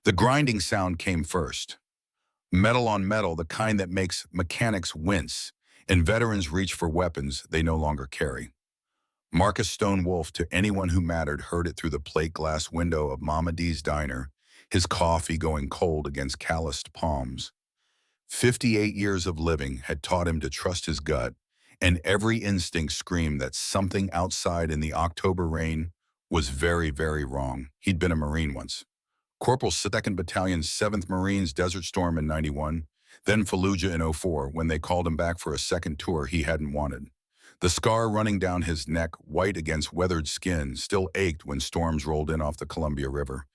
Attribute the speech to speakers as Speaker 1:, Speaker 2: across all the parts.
Speaker 1: The grinding sound came first. Metal on metal, the kind that makes mechanics wince, and veterans reach for weapons they no longer carry. Marcus Stone Wolf, to anyone who mattered, heard it through the plate glass window of Mama D's diner, his coffee going cold against calloused palms. 58 years of living had taught him to trust his gut, and every instinct screamed that something outside in the October rain was very, very wrong. He'd been a Marine once. Corporal 2nd Battalion, 7th Marines, Desert Storm in '91, then Fallujah in '04 when they called him back for a second tour he hadn't wanted. The scar running down his neck, white against weathered skin, still ached when storms rolled in off the Columbia River.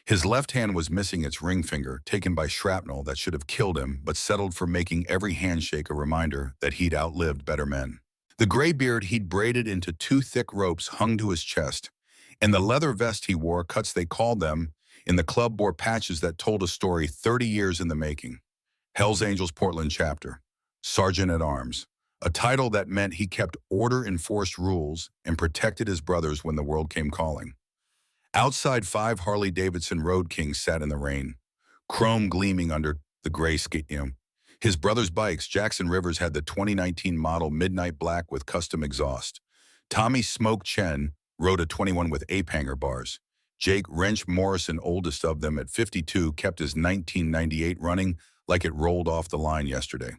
Speaker 1: His left hand was missing its ring finger, taken by shrapnel that should have killed him, but settled for making every handshake a reminder that he'd outlived better men. The gray beard he'd braided into two thick ropes hung to his chest, and the leather vest he wore, cuts they called them, in the club bore patches that told a story 30 years in the making. Hell's Angels Portland Chapter, Sergeant at Arms, a title that meant he kept order, enforced rules, and protected his brothers when the world came calling. Outside, 5 Harley-Davidson Road Kings sat in the rain, chrome gleaming under the gray His brother's bikes, Jackson Rivers had the 2019 model Midnight Black with custom exhaust. Tommy Smoke Chen rode a 21 with ape hanger bars. Jake Wrench Morrison, oldest of them at 52, kept his 1998 running like it rolled off the line yesterday.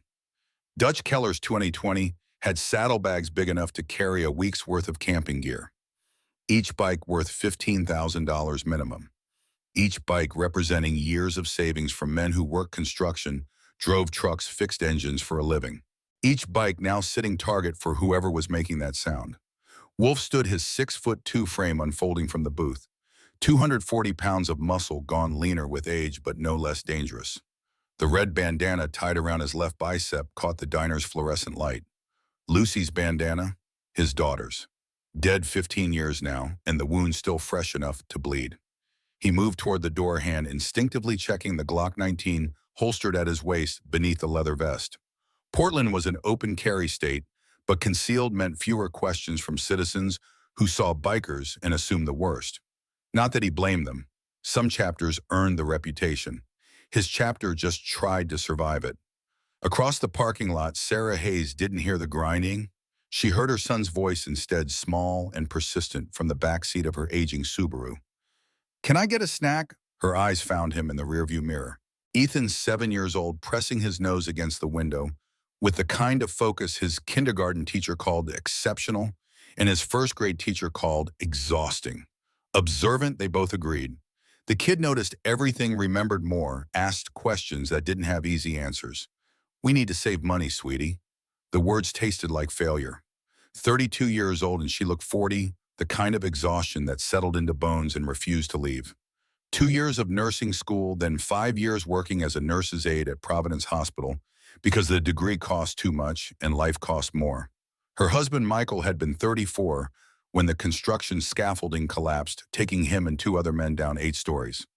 Speaker 1: Dutch Keller's 2020 had saddlebags big enough to carry a week's worth of camping gear. Each bike worth $15,000 minimum. Each bike representing years of savings from men who worked construction, drove trucks, fixed engines for a living. Each bike now sitting target for whoever was making that sound. Wolf stood, his 6'2" frame unfolding from the booth. 240 pounds of muscle gone leaner with age, but no less dangerous. The red bandana tied around his left bicep caught the diner's fluorescent light. Lucy's bandana, his daughter's. Dead 15 years now, and the wound still fresh enough to bleed. He moved toward the door, hand instinctively checking the Glock 19 holstered at his waist beneath the leather vest. Portland was an open carry state, but concealed meant fewer questions from citizens who saw bikers and assumed the worst. Not that he blamed them. Some chapters earned the reputation. His chapter just tried to survive it. Across the parking lot, Sarah Hayes didn't hear the grinding. She heard her son's voice instead, small and persistent, from the backseat of her aging Subaru. "Can I get a snack?" Her eyes found him in the rearview mirror. Ethan, 7 years old, pressing his nose against the window, with the kind of focus his kindergarten teacher called exceptional and his first-grade teacher called exhausting. Observant, they both agreed. The kid noticed everything, remembered more, asked questions that didn't have easy answers. "We need to save money, sweetie." The words tasted like failure. 32 years old, and she looked 40, the kind of exhaustion that settled into bones and refused to leave. 2 years of nursing school, then 5 years working as a nurse's aide at Providence Hospital because the degree cost too much and life cost more. Her husband, Michael, had been 34 when the construction scaffolding collapsed, taking him and 2 other men down 8 stories.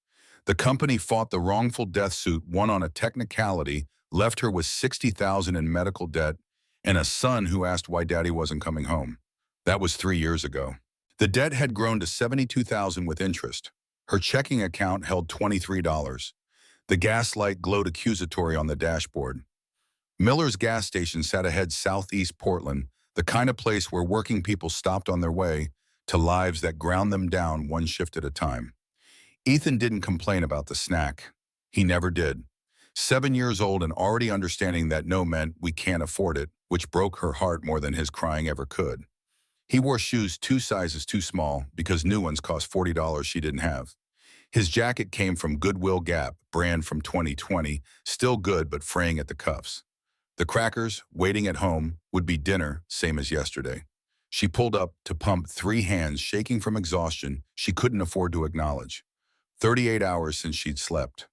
Speaker 1: The company fought the wrongful death suit, won on a technicality, left her with $60,000 in medical debt, and a son who asked why daddy wasn't coming home. That was 3 years ago. The debt had grown to $72,000 with interest. Her checking account held $23. The gas light glowed accusatory on the dashboard. Miller's gas station sat ahead, southeast Portland, the kind of place where working people stopped on their way to lives that ground them down one shift at a time. Ethan didn't complain about the snack. He never did. 7 years old and already understanding that no meant we can't afford it, which broke her heart more than his crying ever could. He wore shoes 2 sizes too small because new ones cost $40 she didn't have. His jacket came from Goodwill Gap, brand from 2020, still good but fraying at the cuffs. The crackers, waiting at home, would be dinner, same as yesterday. She pulled up to pump, 3 hands shaking from exhaustion she couldn't afford to acknowledge. 38 hours since she'd slept.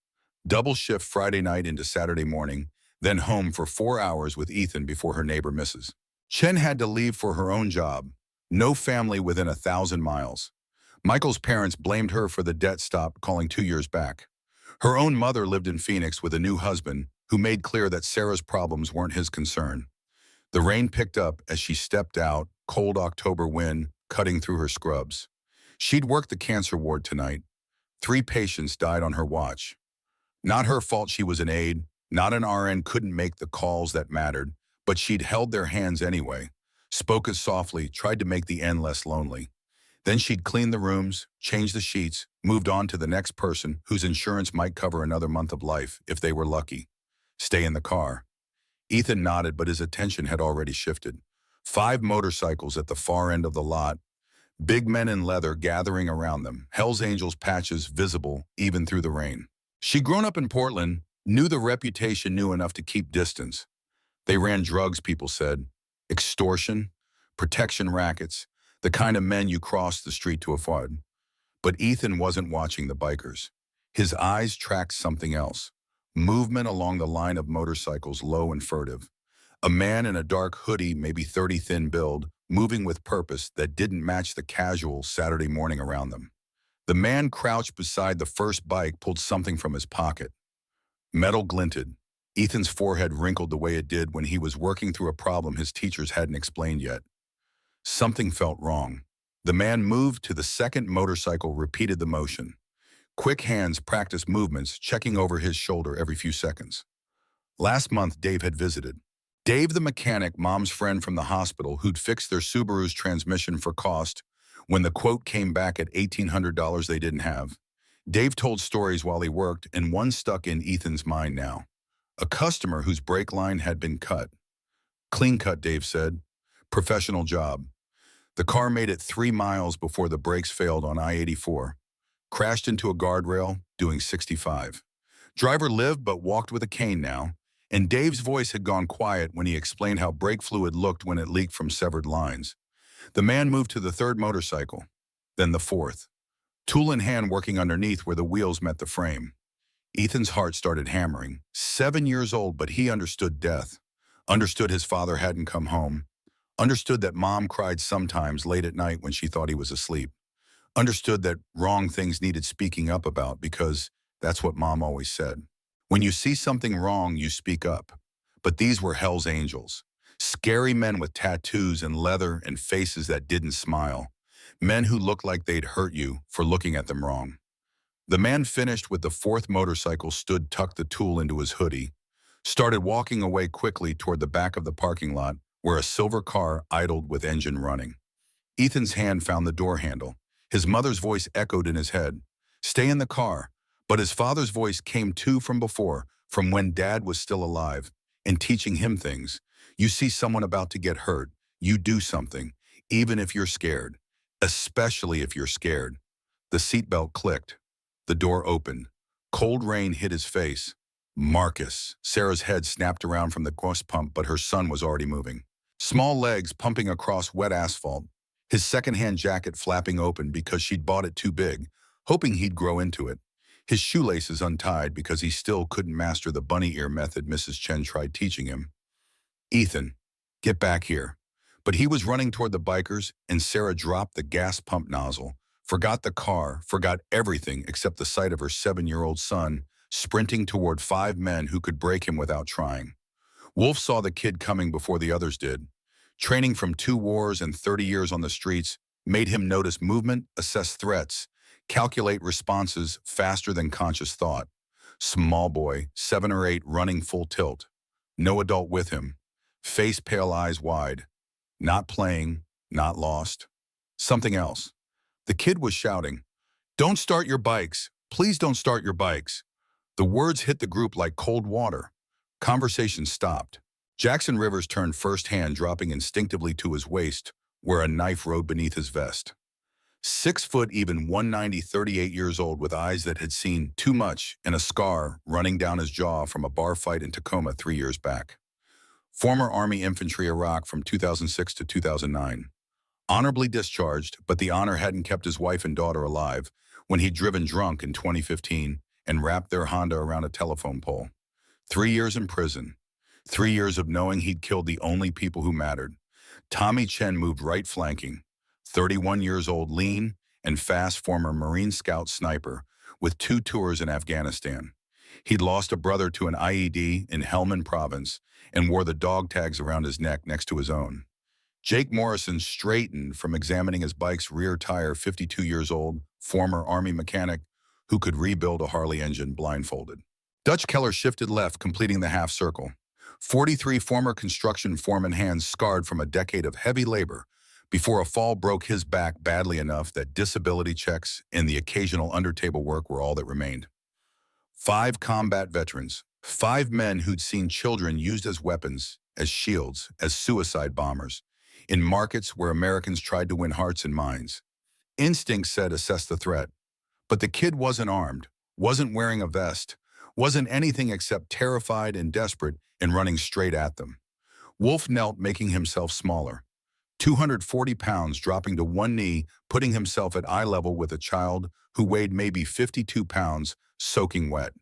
Speaker 1: Double shift Friday night into Saturday morning, then home for 4 hours with Ethan before her neighbor misses. Chen had to leave for her own job. No family within 1,000 miles. Michael's parents blamed her for the debt stop calling 2 years back. Her own mother lived in Phoenix with a new husband who made clear that Sarah's problems weren't his concern. The rain picked up as she stepped out, cold October wind cutting through her scrubs. She'd work the cancer ward tonight. 3 patients died on her watch. Not her fault she was an aide, not an RN couldn't make the calls that mattered, but she'd held their hands anyway, spoke as softly, tried to make the end less lonely. Then she'd clean the rooms, change the sheets, moved on to the next person whose insurance might cover another month of life if they were lucky. Stay in the car. Ethan nodded, but his attention had already shifted. 5 motorcycles at the far end of the lot, big men in leather gathering around them, Hell's Angels patches visible even through the rain. She'd grown up in Portland, knew the reputation, knew enough to keep distance. They ran drugs, people said, extortion, protection rackets, the kind of men you cross the street to avoid. But Ethan wasn't watching the bikers. His eyes tracked something else. Movement along the line of motorcycles, low and furtive. A man in a dark hoodie, maybe 30 thin build, moving with purpose that didn't match the casual Saturday morning around them. The man crouched beside the first bike, pulled something from his pocket. Metal glinted. Ethan's forehead wrinkled the way it did when he was working through a problem his teachers hadn't explained yet. Something felt wrong. The man moved to the second motorcycle, repeated the motion. Quick hands practiced movements, checking over his shoulder every few seconds. Last month, Dave had visited. Dave the mechanic, Mom's friend from the hospital, who'd fixed their Subaru's transmission for cost when the quote came back at $1,800 they didn't have. Dave told stories while he worked, and one stuck in Ethan's mind now. A customer whose brake line had been cut. Clean cut, Dave said. Professional job. The car made it 3 miles before the brakes failed on I-84. Crashed into a guardrail, doing 65. Driver lived but walked with a cane now, and Dave's voice had gone quiet when he explained how brake fluid looked when it leaked from severed lines. The man moved to the third motorcycle, then the fourth. Tool in hand, working underneath where the wheels met the frame. Ethan's heart started hammering. 7 years old, but he understood death. Understood his father hadn't come home. Understood that Mom cried sometimes late at night when she thought he was asleep. Understood that wrong things needed speaking up about because that's what Mom always said. When you see something wrong, you speak up. But these were Hell's Angels. Scary men with tattoos and leather and faces that didn't smile. Men who looked like they'd hurt you for looking at them wrong. The man finished with the fourth motorcycle, stood, tucked the tool into his hoodie, started walking away quickly toward the back of the parking lot where a silver car idled with engine running. Ethan's hand found the door handle. His mother's voice echoed in his head. Stay in the car. But his father's voice came too from before, from when Dad was still alive, and teaching him things. You see someone about to get hurt, you do something, even if you're scared. Especially if you're scared. The seatbelt clicked. The door opened. Cold rain hit his face. Marcus. Sarah's head snapped around from the gas pump, but her son was already moving. Small legs pumping across wet asphalt. His second-hand jacket flapping open because she'd bought it too big, hoping he'd grow into it. His shoelaces untied because he still couldn't master the bunny ear method Mrs. Chen tried teaching him. Ethan, get back here. But he was running toward the bikers, and Sarah dropped the gas pump nozzle, forgot the car, forgot everything except the sight of her 7-year-old son sprinting toward 5 men who could break him without trying. Wolf saw the kid coming before the others did. Training from 2 wars and 30 years on the streets made him notice movement, assess threats, calculate responses faster than conscious thought. Small boy, 7 or 8, running full tilt. No adult with him. Face pale, eyes wide. Not playing, not lost. Something else. The kid was shouting, "Don't start your bikes. Please don't start your bikes." The words hit the group like cold water. Conversation stopped. Jackson Rivers turned first hand, dropping instinctively to his waist, where a knife rode beneath his vest. 6 foot, even 190, 38 years old, with eyes that had seen too much and a scar running down his jaw from a bar fight in Tacoma 3 years back. Former Army Infantry, Iraq from 2006 to 2009. Honorably discharged, but the honor hadn't kept his wife and daughter alive when he'd driven drunk in 2015 and wrapped their Honda around a telephone pole. 3 years in prison. 3 years of knowing he'd killed the only people who mattered. Tommy Chen moved right flanking. 31 years old, lean and fast, former Marine Scout sniper with 2 tours in Afghanistan. He'd lost a brother to an IED in Helmand Province and wore the dog tags around his neck next to his own. Jake Morrison straightened from examining his bike's rear tire, 52 years old, former Army mechanic who could rebuild a Harley engine blindfolded. Dutch Keller shifted left, completing the half circle. 43 former construction foreman hands scarred from a decade of heavy labor before a fall broke his back badly enough that disability checks and the occasional under-table work were all that remained. 5 combat veterans, 5 men who'd seen children used as weapons, as shields, as suicide bombers, in markets where Americans tried to win hearts and minds. Instinct said assess the threat, but the kid wasn't armed, wasn't wearing a vest, wasn't anything except terrified and desperate and running straight at them. Wolf knelt, making himself smaller. 240 pounds, dropping to one knee, putting himself at eye level with a child who weighed maybe 52 pounds, soaking wet.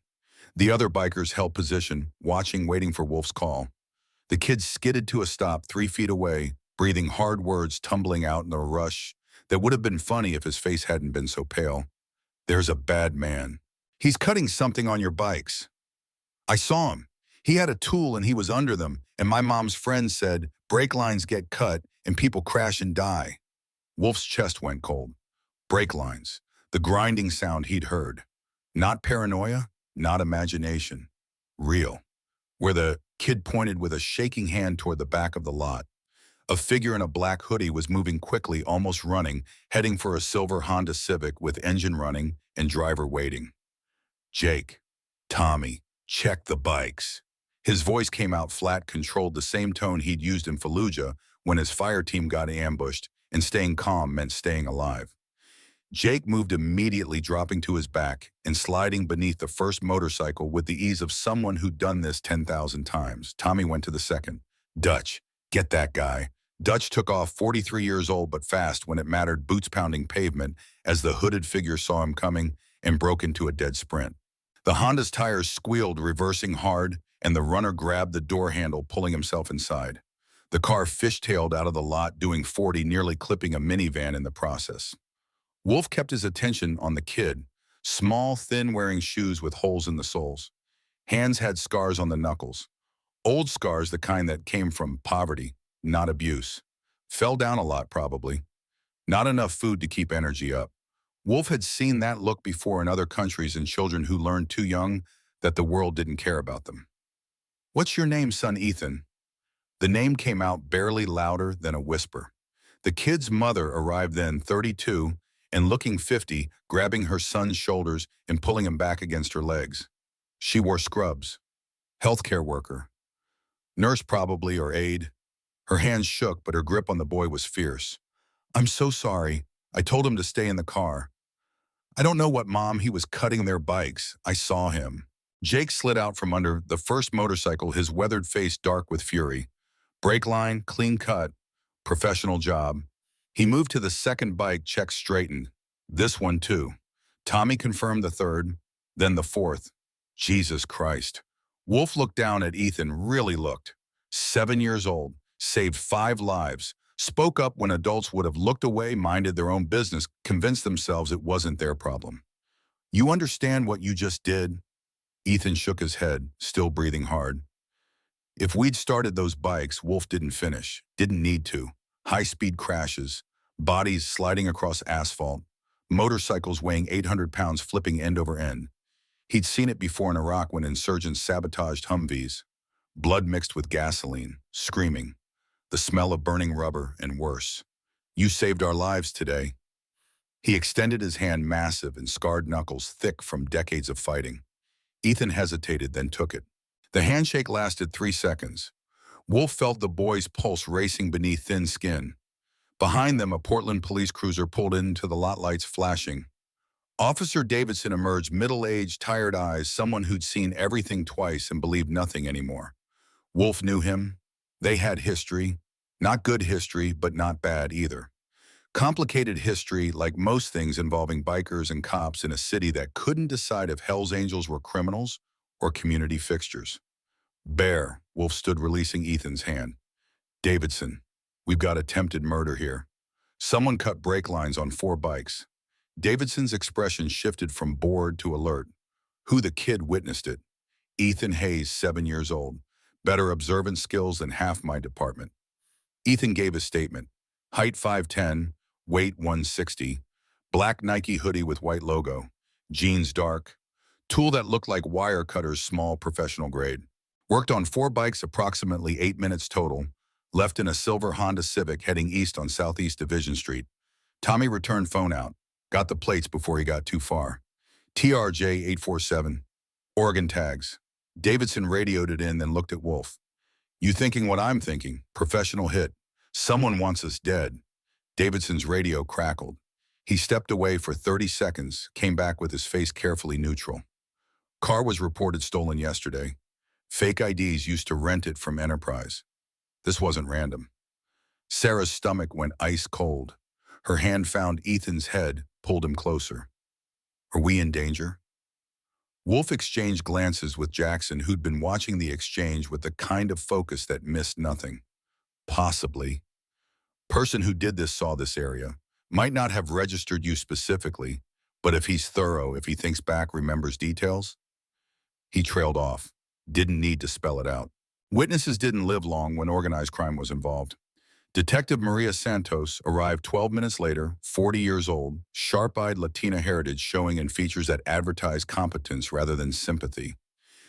Speaker 1: The other bikers held position, watching, waiting for Wolf's call. The kid skidded to a stop 3 feet away, breathing hard words tumbling out in a rush that would have been funny if his face hadn't been so pale. There's a bad man. He's cutting something on your bikes. I saw him. He had a tool and he was under them, and my mom's friend said brake lines get cut and people crash and die. Wolf's chest went cold. Brake lines. The grinding sound he'd heard. Not paranoia, not imagination. Real. Where the kid pointed with a shaking hand toward the back of the lot. A figure in a black hoodie was moving quickly, almost running, heading for a silver Honda Civic with engine running and driver waiting. Jake, Tommy, check the bikes. His voice came out flat, controlled, the same tone he'd used in Fallujah when his fire team got ambushed, and staying calm meant staying alive. Jake moved immediately, dropping to his back and sliding beneath the first motorcycle with the ease of someone who'd done this 10,000 times. Tommy went to the second. Dutch, get that guy. Dutch took off, 43 years old but fast when it mattered, boots pounding pavement as the hooded figure saw him coming and broke into a dead sprint. The Honda's tires squealed, reversing hard, and the runner grabbed the door handle, pulling himself inside. The car fishtailed out of the lot, doing 40, nearly clipping a minivan in the process. Wolf kept his attention on the kid, small, thin, wearing shoes with holes in the soles. Hands had scars on the knuckles. Old scars, the kind that came from poverty, not abuse. Fell down a lot, probably. Not enough food to keep energy up. Wolf had seen that look before in other countries in children who learned too young that the world didn't care about them. What's your name, son? Ethan. The name came out barely louder than a whisper. The kid's mother arrived then, 32, and looking 50, grabbing her son's shoulders and pulling him back against her legs. She wore scrubs. Healthcare worker. Nurse probably, or aide. Her hands shook, but her grip on the boy was fierce. I'm so sorry. I told him to stay in the car. I don't know what, Mom. He was cutting their bikes. I saw him. Jake slid out from under the first motorcycle, his weathered face dark with fury. Brake line, clean cut. Professional job. He moved to the second bike, check straightened. This one too. Tommy confirmed the third, then the fourth. Jesus Christ. Wolf looked down at Ethan, really looked. 7 years old, saved 5 lives, spoke up when adults would have looked away, minded their own business, convinced themselves it wasn't their problem. You understand what you just did? Ethan shook his head, still breathing hard. If we'd started those bikes, Wolf didn't finish, didn't need to. High-speed crashes, bodies sliding across asphalt, motorcycles weighing 800 pounds flipping end over end. He'd seen it before in Iraq when insurgents sabotaged Humvees. Blood mixed with gasoline, screaming. The smell of burning rubber, and worse. You saved our lives today. He extended his hand, massive and scarred knuckles thick from decades of fighting. Ethan hesitated, then took it. The handshake lasted 3 seconds. Wolf felt the boy's pulse racing beneath thin skin. Behind them, a Portland police cruiser pulled into the lot, lights flashing. Officer Davidson emerged, middle-aged, tired eyes, someone who'd seen everything twice and believed nothing anymore. Wolf knew him. They had history. Not good history, but not bad either. Complicated history, like most things involving bikers and cops in a city that couldn't decide if Hell's Angels were criminals or community fixtures. Bear, Wolf stood, releasing Ethan's hand. Davidson, we've got attempted murder here. Someone cut brake lines on 4 bikes. Davidson's expression shifted from bored to alert. Who the kid witnessed it? Ethan Hayes, 7 years old. Better observance skills than half my department. Ethan gave his statement. Height 5'10", weight 160, black Nike hoodie with white logo. jeans dark, tool that looked like wire cutter's small professional grade. Worked on 4 bikes approximately 8 minutes total, left in a silver Honda Civic heading east on Southeast Division Street. Tommy returned phone out, got the plates before he got too far. TRJ 847, Oregon tags. Davidson radioed it in, then looked at Wolf. You thinking what I'm thinking, professional hit. Someone wants us dead. Davidson's radio crackled. He stepped away for 30 seconds, came back with his face carefully neutral. Car was reported stolen yesterday. Fake IDs used to rent it from Enterprise. This wasn't random. Sarah's stomach went ice cold. Her hand found Ethan's head, pulled him closer. Are we in danger? Wolf exchanged glances with Jackson, who'd been watching the exchange with the kind of focus that missed nothing. Possibly. Person who did this saw this area. Might not have registered you specifically, but if he's thorough, if he thinks back, remembers details. He trailed off. Didn't need to spell it out. Witnesses didn't live long when organized crime was involved. Detective Maria Santos arrived 12 minutes later, 40 years old, sharp-eyed Latina heritage showing in features that advertised competence rather than sympathy.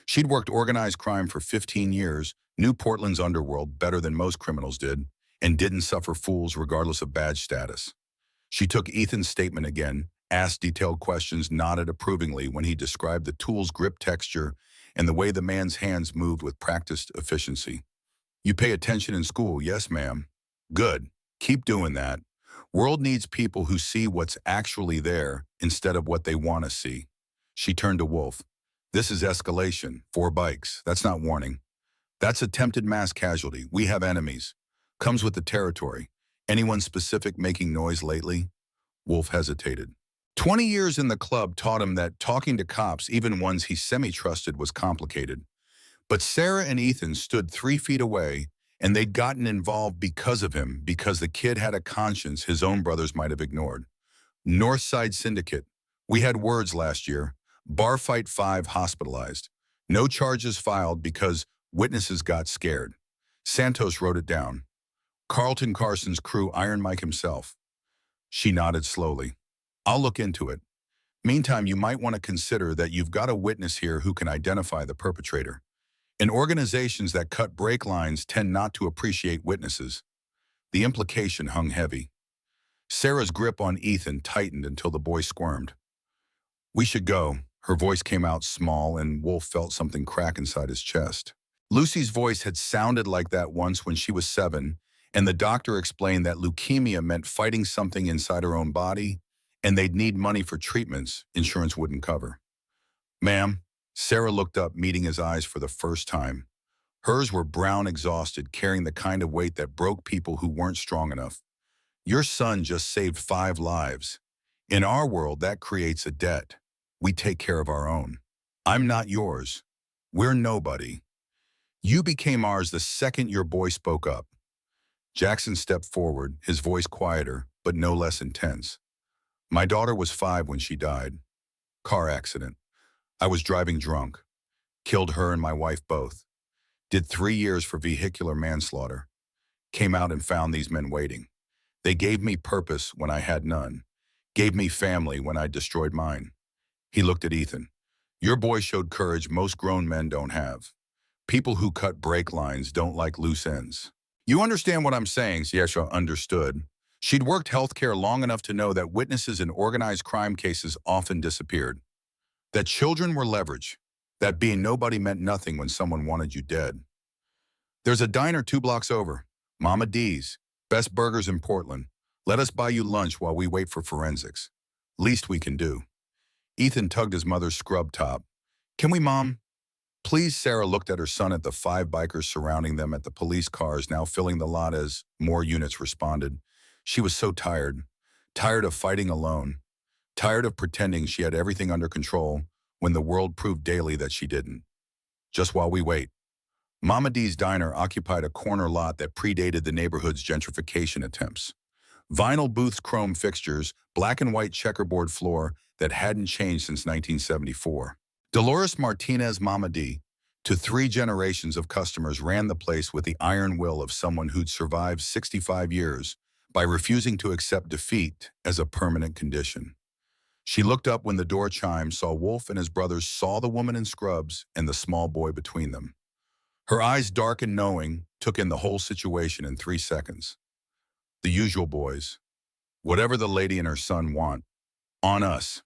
Speaker 1: She'd worked organized crime for 15 years, knew Portland's underworld better than most criminals did, and didn't suffer fools regardless of badge status. She took Ethan's statement again, asked detailed questions, nodded approvingly when he described the tool's grip texture and the way the man's hands moved with practiced efficiency. You pay attention in school, yes, ma'am. Good. Keep doing that. World needs people who see what's actually there instead of what they want to see. She turned to Wolf. This is escalation. 4 bikes. That's not warning. That's attempted mass casualty. We have enemies. Comes with the territory. Anyone specific making noise lately? Wolf hesitated. 20 years in the club taught him that talking to cops, even ones he semi-trusted, was complicated. But Sarah and Ethan stood 3 feet away, and they'd gotten involved because of him, because the kid had a conscience his own brothers might have ignored. North Side Syndicate. We had words last year. Bar fight 5 hospitalized. No charges filed because witnesses got scared. Santos wrote it down. Carlton Carson's crew, Iron Mike himself. She nodded slowly. I'll look into it. Meantime, you might want to consider that you've got a witness here who can identify the perpetrator. And organizations that cut brake lines tend not to appreciate witnesses. The implication hung heavy. Sarah's grip on Ethan tightened until the boy squirmed. We should go. Her voice came out small, and Wolf felt something crack inside his chest. Lucy's voice had sounded like that once when she was 7, and the doctor explained that leukemia meant fighting something inside her own body, and they'd need money for treatments insurance wouldn't cover. Ma'am, Sarah looked up, meeting his eyes for the first time. Hers were brown, exhausted, carrying the kind of weight that broke people who weren't strong enough. Your son just saved 5 lives. In our world, that creates a debt. We take care of our own. I'm not yours. We're nobody. You became ours the second your boy spoke up. Jackson stepped forward, his voice quieter, but no less intense. My daughter was 5 when she died. Car accident. I was driving drunk. Killed her and my wife both. Did 3 years for vehicular manslaughter. Came out and found these men waiting. They gave me purpose when I had none. Gave me family when I destroyed mine. He looked at Ethan. Your boy showed courage most grown men don't have. People who cut brake lines don't like loose ends. You understand what I'm saying? Siesha understood. She'd worked healthcare long enough to know that witnesses in organized crime cases often disappeared. That children were leverage. That being nobody meant nothing when someone wanted you dead. There's a diner 2 blocks over. Mama D's. Best burgers in Portland. Let us buy you lunch while we wait for forensics. Least we can do. Ethan tugged his mother's scrub top. Can we, Mom? Please. Sarah looked at her son at the 5 bikers surrounding them, at the police cars now filling the lot as more units responded. She was so tired. Tired of fighting alone. Tired of pretending she had everything under control when the world proved daily that she didn't. Just while we wait. Mama D's diner occupied a corner lot that predated the neighborhood's gentrification attempts. Vinyl booths, chrome fixtures, black and white checkerboard floor that hadn't changed since 1974. Dolores Martinez Mama D, to 3 generations of customers, ran the place with the iron will of someone who'd survived 65 years by refusing to accept defeat as a permanent condition. She looked up when the door chimed, saw Wolf and his brothers, saw the woman in scrubs and the small boy between them. Her eyes darkened knowing, took in the whole situation in 3 seconds. The usual boys. Whatever the lady and her son want. On us.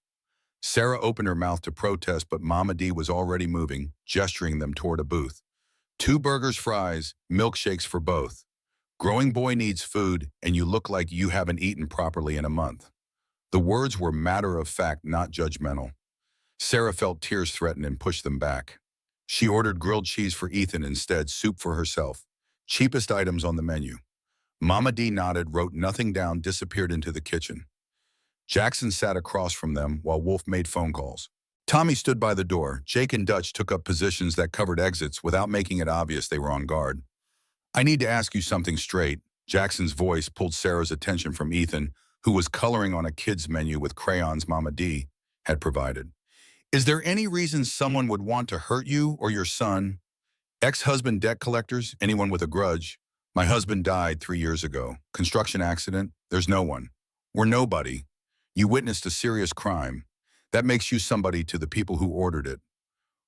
Speaker 1: Sarah opened her mouth to protest, but Mama D was already moving, gesturing them toward a booth. 2 burgers, fries, milkshakes for both. Growing boy needs food, and you look like you haven't eaten properly in a month. The words were matter of fact, not judgmental. Sarah felt tears threaten and pushed them back. She ordered grilled cheese for Ethan instead, soup for herself. Cheapest items on the menu. Mama D nodded, wrote nothing down, disappeared into the kitchen. Jackson sat across from them while Wolf made phone calls. Tommy stood by the door. Jake and Dutch took up positions that covered exits without making it obvious they were on guard. I need to ask you something straight. Jackson's voice pulled Sarah's attention from Ethan, who was coloring on a kid's menu with crayons Mama D had provided. Is there any reason someone would want to hurt you or your son? Ex-husband, debt collectors, anyone with a grudge? My husband died 3 years ago. Construction accident? There's no one. We're nobody. You witnessed a serious crime. That makes you somebody to the people who ordered it.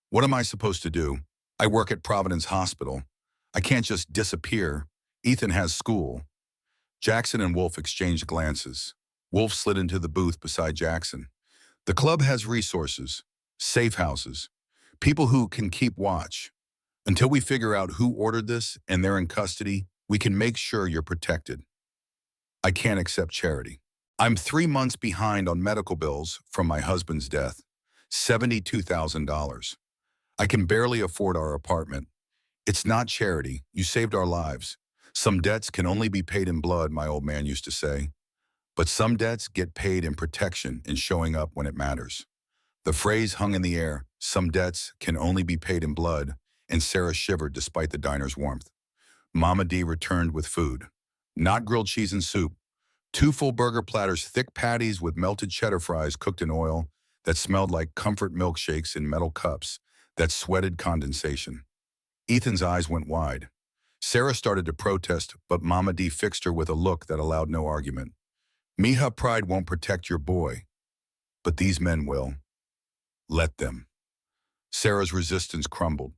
Speaker 1: What am I supposed to do? I work at Providence Hospital. I can't just disappear. Ethan has school. Jackson and Wolf exchanged glances. Wolf slid into the booth beside Jackson. The club has resources, safe houses, people who can keep watch. Until we figure out who ordered this and they're in custody, we can make sure you're protected. I can't accept charity. I'm 3 months behind on medical bills from my husband's death. $72,000. I can barely afford our apartment. It's not charity. You saved our lives. Some debts can only be paid in blood, my old man used to say. But some debts get paid in protection and showing up when it matters. The phrase hung in the air, some debts can only be paid in blood, and Sarah shivered despite the diner's warmth. Mama D returned with food. Not grilled cheese and soup. 2 full burger platters, thick patties with melted cheddar fries cooked in oil that smelled like comfort milkshakes in metal cups that sweated condensation. Ethan's eyes went wide. Sarah started to protest, but Mama D fixed her with a look that allowed no argument. Mija, pride won't protect your boy, but these men will. Let them. Sarah's resistance crumbled.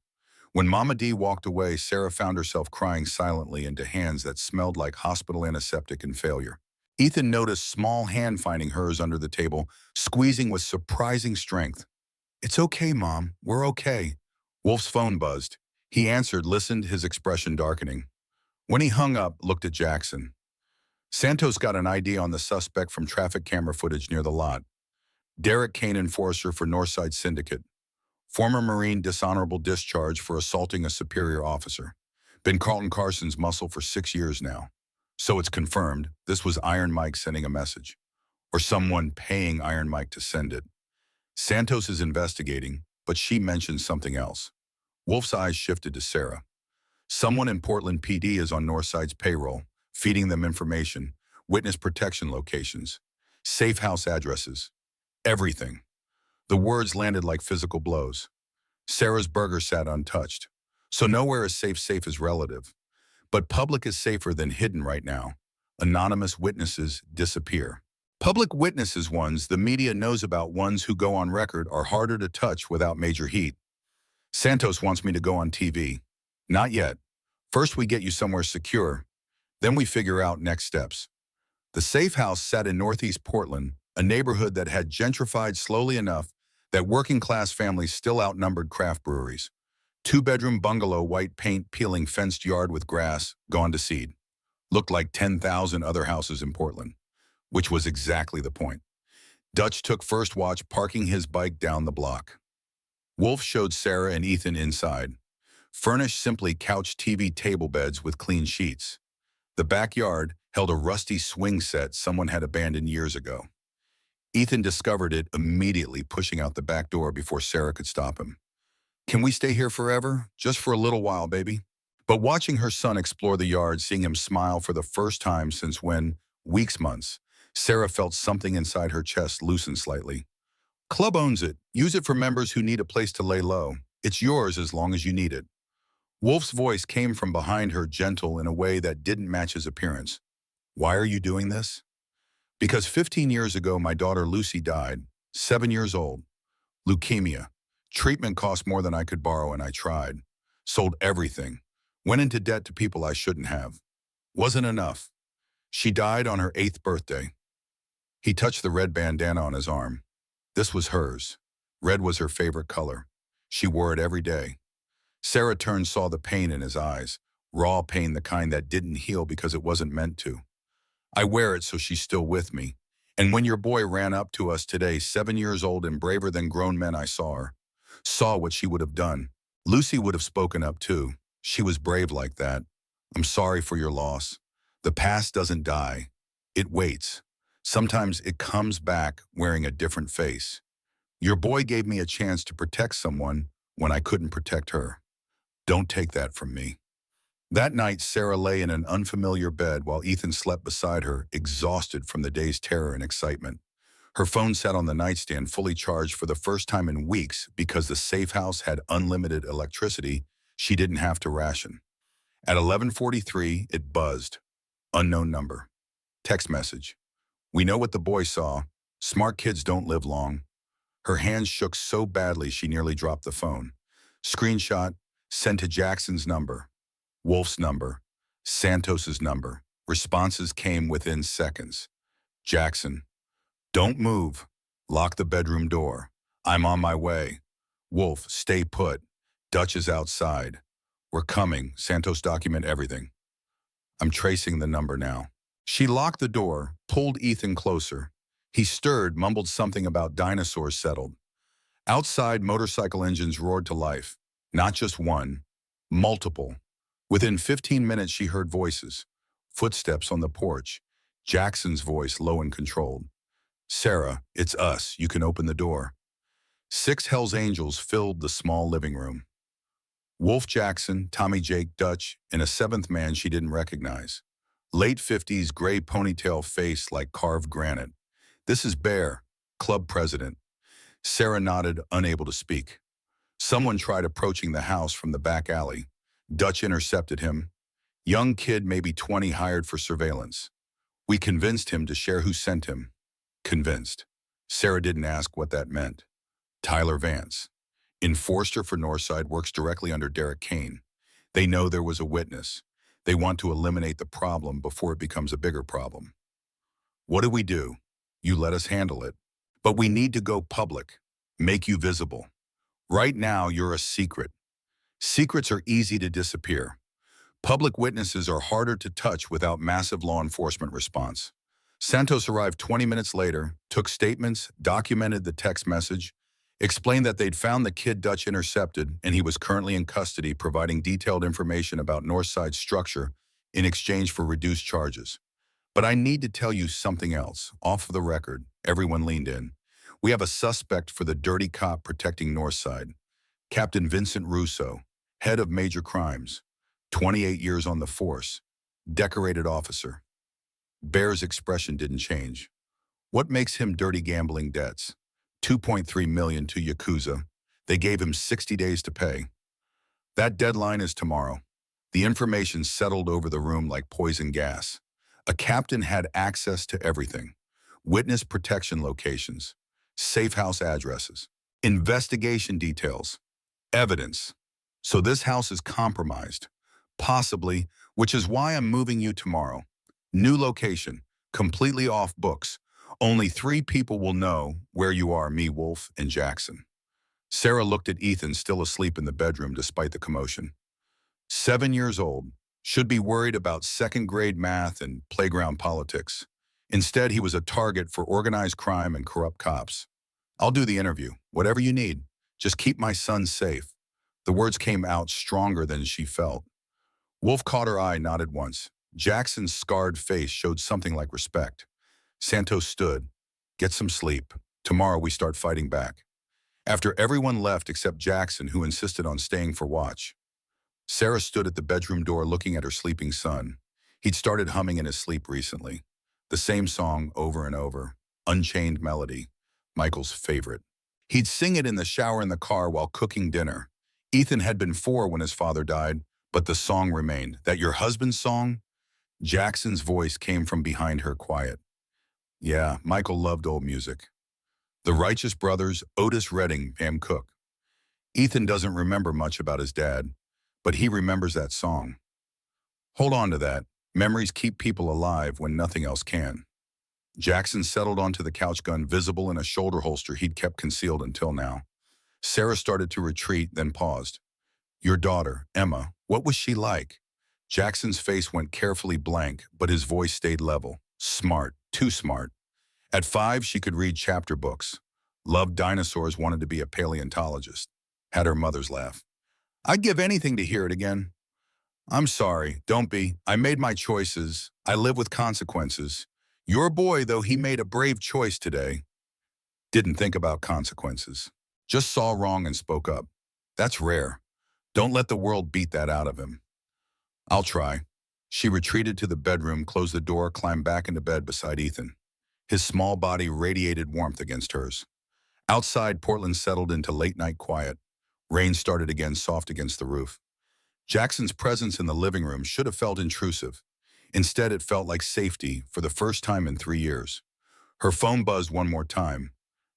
Speaker 1: When Mama D walked away, Sarah found herself crying silently into hands that smelled like hospital antiseptic and failure. Ethan noticed small hand finding hers under the table, squeezing with surprising strength. It's okay, Mom. We're okay. Wolf's phone buzzed. He answered, listened, his expression darkening. When he hung up, looked at Jackson. Santos got an ID on the suspect from traffic camera footage near the lot. Derek Kane, enforcer for Northside Syndicate. Former Marine, dishonorable discharge for assaulting a superior officer. Been Carlton Carson's muscle for 6 years now. So it's confirmed this was Iron Mike sending a message. Or someone paying Iron Mike to send it. Santos is investigating, but she mentioned something else. Wolf's eyes shifted to Sarah. Someone in Portland PD is on Northside's payroll, feeding them information, witness protection locations, safe house addresses, everything. The words landed like physical blows. Sarah's burger sat untouched. So nowhere is safe is relative. But public is safer than hidden right now. Anonymous witnesses disappear. Public witnesses, ones the media knows about, ones who go on record, are harder to touch without major heat. Santos wants me to go on TV. Not yet. First we get you somewhere secure. Then we figure out next steps. The safe house sat in Northeast Portland, a neighborhood that had gentrified slowly enough that working-class families still outnumbered craft breweries. 2-bedroom bungalow, white paint, peeling fenced yard with grass, gone to seed. Looked like 10,000 other houses in Portland, which was exactly the point. Dutch took first watch, parking his bike down the block. Wolf showed Sarah and Ethan inside. Furnished simply couch TV table beds with clean sheets. The backyard held a rusty swing set someone had abandoned years ago. Ethan discovered it immediately, pushing out the back door before Sarah could stop him. Can we stay here forever? Just for a little while, baby. But watching her son explore the yard, seeing him smile for the first time since when, weeks, months, Sarah felt something inside her chest loosen slightly. Club owns it. Use it for members who need a place to lay low. It's yours as long as you need it. Wolf's voice came from behind her, gentle in a way that didn't match his appearance. Why are you doing this? Because 15 years ago, my daughter Lucy died. 7 years old. Leukemia. Treatment cost more than I could borrow and I tried. Sold everything. Went into debt to people I shouldn't have. Wasn't enough. She died on her 8th birthday. He touched the red bandana on his arm. This was hers. Red was her favorite color. She wore it every day. Sarah turned, saw the pain in his eyes. Raw pain, the kind that didn't heal because it wasn't meant to. I wear it so she's still with me. And when your boy ran up to us today, 7 years old and braver than grown men, I saw her. Saw what she would have done. Lucy would have spoken up too. She was brave like that. I'm sorry for your loss. The past doesn't die. It waits. Sometimes it comes back wearing a different face. Your boy gave me a chance to protect someone when I couldn't protect her. Don't take that from me. That night, Sarah lay in an unfamiliar bed while Ethan slept beside her, exhausted from the day's terror and excitement. Her phone sat on the nightstand fully charged for the first time in weeks because the safe house had unlimited electricity. She didn't have to ration. At 11:43, it buzzed. Unknown number. Text message. We know what the boy saw. Smart kids don't live long. Her hands shook so badly she nearly dropped the phone. Screenshot, sent to Jackson's number. Wolf's number, Santos's number. Responses came within seconds. Jackson, don't move. Lock the bedroom door. I'm on my way. Wolf, stay put. Dutch is outside. We're coming. Santos, document everything. I'm tracing the number now. She locked the door, pulled Ethan closer. He stirred, mumbled something about dinosaurs settled. Outside, motorcycle engines roared to life. Not just one, multiple. Within 15 minutes, she heard voices. Footsteps on the porch. Jackson's voice, low and controlled. Sarah, it's us. You can open the door. 6 Hells Angels filled the small living room. Wolf, Jackson, Tommy, Jake, Dutch, and a 7th man she didn't recognize. Late 50s, gray ponytail face like carved granite. This is Bear, club president. Sarah nodded, unable to speak. Someone tried approaching the house from the back alley. Dutch intercepted him. Young kid, maybe 20, hired for surveillance. We convinced him to share who sent him. Convinced. Sarah didn't ask what that meant. Tyler Vance. Enforcer for Northside, works directly under Derek Kane. They know there was a witness. They want to eliminate the problem before it becomes a bigger problem. What do? You let us handle it. But we need to go public. Make you visible. Right now, you're a secret. Secrets are easy to disappear. Public witnesses are harder to touch without massive law enforcement response. Santos arrived 20 minutes later, took statements, documented the text message, explained that they'd found the kid Dutch intercepted and he was currently in custody, providing detailed information about Northside's structure in exchange for reduced charges. But I need to tell you something else. Off the record, everyone leaned in. We have a suspect for the dirty cop protecting Northside. Captain Vincent Russo, head of major crimes, 28 years on the force, decorated officer. Bear's expression didn't change. What makes him dirty? Gambling debts. 2.3 million to Yakuza. They gave him 60 days to pay. That deadline is tomorrow. The information settled over the room like poison gas. A captain had access to everything. Witness protection locations, safe house addresses, investigation details, evidence. So this house is compromised. Possibly, which is why I'm moving you tomorrow. New location, completely off books. Only 3 people will know where you are, me, Wolf, and Jackson. Sarah looked at Ethan, still asleep in the bedroom despite the commotion. 7 years old, should be worried about 2nd grade math and playground politics. Instead, he was a target for organized crime and corrupt cops. I'll do the interview, whatever you need. Just keep my son safe. The words came out stronger than she felt. Wolf caught her eye, nodded once. Jackson's scarred face showed something like respect. Santos stood. Get some sleep. Tomorrow we start fighting back. After everyone left except Jackson, who insisted on staying for watch, Sarah stood at the bedroom door looking at her sleeping son. He'd started humming in his sleep recently. The same song over and over. Unchained Melody, Michael's favorite. He'd sing it in the shower in the car while cooking dinner. Ethan had been 4 when his father died, but the song remained. That your husband's song? Jackson's voice came from behind her, quiet. Yeah, Michael loved old music. The Righteous Brothers, Otis Redding, Pam Cook. Ethan doesn't remember much about his dad, but he remembers that song. Hold on to that. Memories keep people alive when nothing else can. Jackson settled onto the couch, gun visible in a shoulder holster he'd kept concealed until now. Sarah started to retreat, then paused. Your daughter, Emma, what was she like? Jackson's face went carefully blank, but his voice stayed level. Smart, too smart. At 5, she could read chapter books. Loved dinosaurs, wanted to be a paleontologist. Had her mother's laugh. I'd give anything to hear it again. I'm sorry, don't be. I made my choices. I live with consequences. Your boy, though, he made a brave choice today. Didn't think about consequences. Just saw wrong and spoke up. That's rare. Don't let the world beat that out of him. I'll try. She retreated to the bedroom, closed the door, climbed back into bed beside Ethan. His small body radiated warmth against hers. Outside, Portland settled into late-night quiet. Rain started again, soft against the roof. Jackson's presence in the living room should have felt intrusive. Instead, it felt like safety for the first time in 3 years. Her phone buzzed one more time.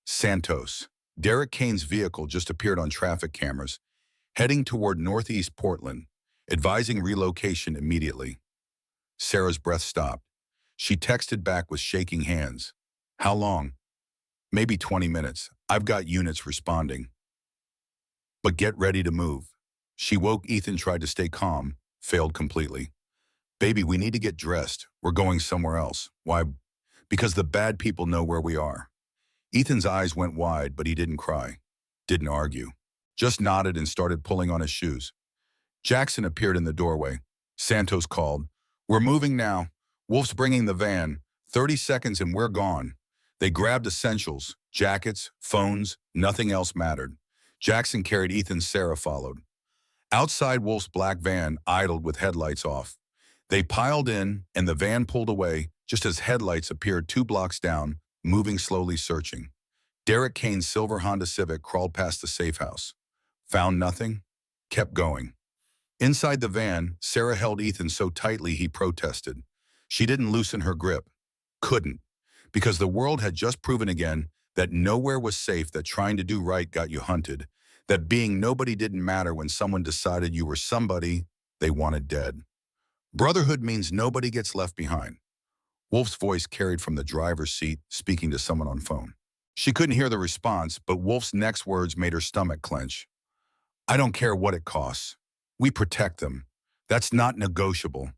Speaker 1: Santos. Derek Kane's vehicle just appeared on traffic cameras, heading toward northeast Portland, advising relocation immediately. Sarah's breath stopped. She texted back with shaking hands. How long? Maybe 20 minutes. I've got units responding. But get ready to move. She woke. Ethan tried to stay calm, failed completely. Baby, we need to get dressed. We're going somewhere else. Why? Because the bad people know where we are. Ethan's eyes went wide, but he didn't cry. Didn't argue. Just nodded and started pulling on his shoes. Jackson appeared in the doorway. Santos called. We're moving now. Wolf's bringing the van. 30 seconds and we're gone. They grabbed essentials, jackets, phones, nothing else mattered. Jackson carried Ethan. Sarah followed. Outside, Wolf's black van idled with headlights off. They piled in, and the van pulled away just as headlights appeared 2 blocks down, moving slowly, searching. Derek Kane's silver Honda Civic crawled past the safe house. Found nothing, kept going. Inside the van, Sarah held Ethan so tightly he protested. She didn't loosen her grip. Couldn't. Because the world had just proven again that nowhere was safe, that trying to do right got you hunted, that being nobody didn't matter when someone decided you were somebody they wanted dead. Brotherhood means nobody gets left behind. Wolf's voice carried from the driver's seat, speaking to someone on phone. She couldn't hear the response, but Wolf's next words made her stomach clench. I don't care what it costs. We protect them. That's not negotiable.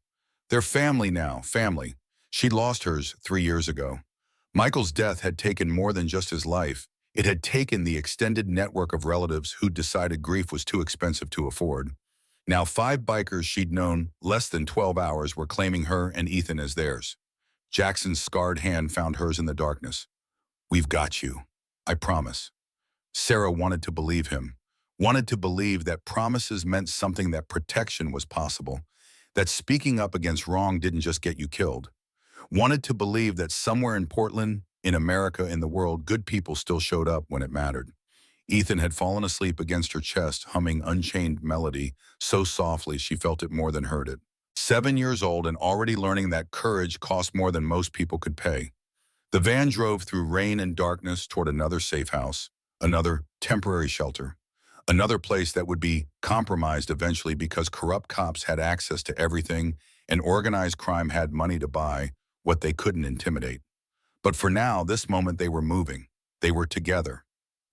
Speaker 1: They're family now, family. She lost hers 3 years ago. Michael's death had taken more than just his life. It had taken the extended network of relatives who decided grief was too expensive to afford. Now 5 bikers she'd known less than 12 hours were claiming her and Ethan as theirs. Jackson's scarred hand found hers in the darkness. We've got you. I promise. Sarah wanted to believe him. Wanted to believe that promises meant something, that protection was possible, that speaking up against wrong didn't just get you killed. Wanted to believe that somewhere in Portland, in America, in the world, good people still showed up when it mattered. Ethan had fallen asleep against her chest, humming Unchained melody so softly she felt it more than heard it. 7 years old and already learning that courage cost more than most people could pay. The van drove through rain and darkness toward another safe house, another temporary shelter, another place that would be compromised eventually because corrupt cops had access to everything and organized crime had money to buy what they couldn't intimidate. But for now, this moment, they were moving. They were together.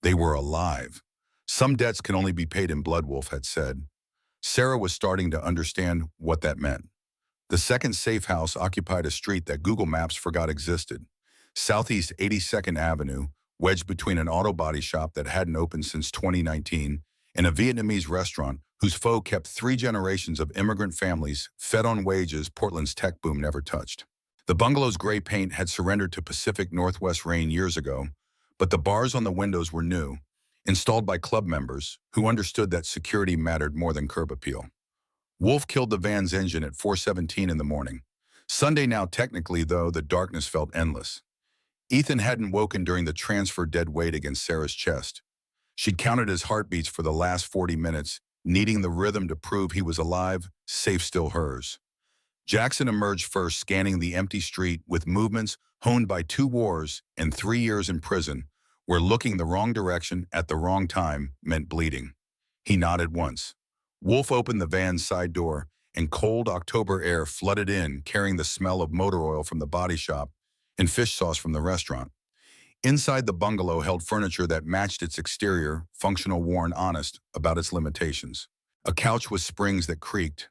Speaker 1: They were alive. Some debts can only be paid in blood, Wolf had said. Sarah was starting to understand what that meant. The second safe house occupied a street that Google Maps forgot existed. Southeast 82nd Avenue, wedged between an auto body shop that hadn't opened since 2019 and a Vietnamese restaurant whose foe kept 3 generations of immigrant families fed on wages Portland's tech boom never touched. The bungalow's gray paint had surrendered to Pacific Northwest rain years ago, but the bars on the windows were new, installed by club members who understood that security mattered more than curb appeal. Wolf killed the van's engine at 4:17 in the morning. Sunday now, technically, though, the darkness felt endless. Ethan hadn't woken during the transfer, dead weight against Sarah's chest. She'd counted his heartbeats for the last 40 minutes, needing the rhythm to prove he was alive, safe still hers. Jackson emerged first, scanning the empty street with movements honed by 2 wars and 3 years in prison, where looking the wrong direction at the wrong time meant bleeding. He nodded once. Wolf opened the van's side door, and cold October air flooded in, carrying the smell of motor oil from the body shop and fish sauce from the restaurant. Inside the bungalow held furniture that matched its exterior, functional, worn, honest about its limitations. A couch with springs that creaked,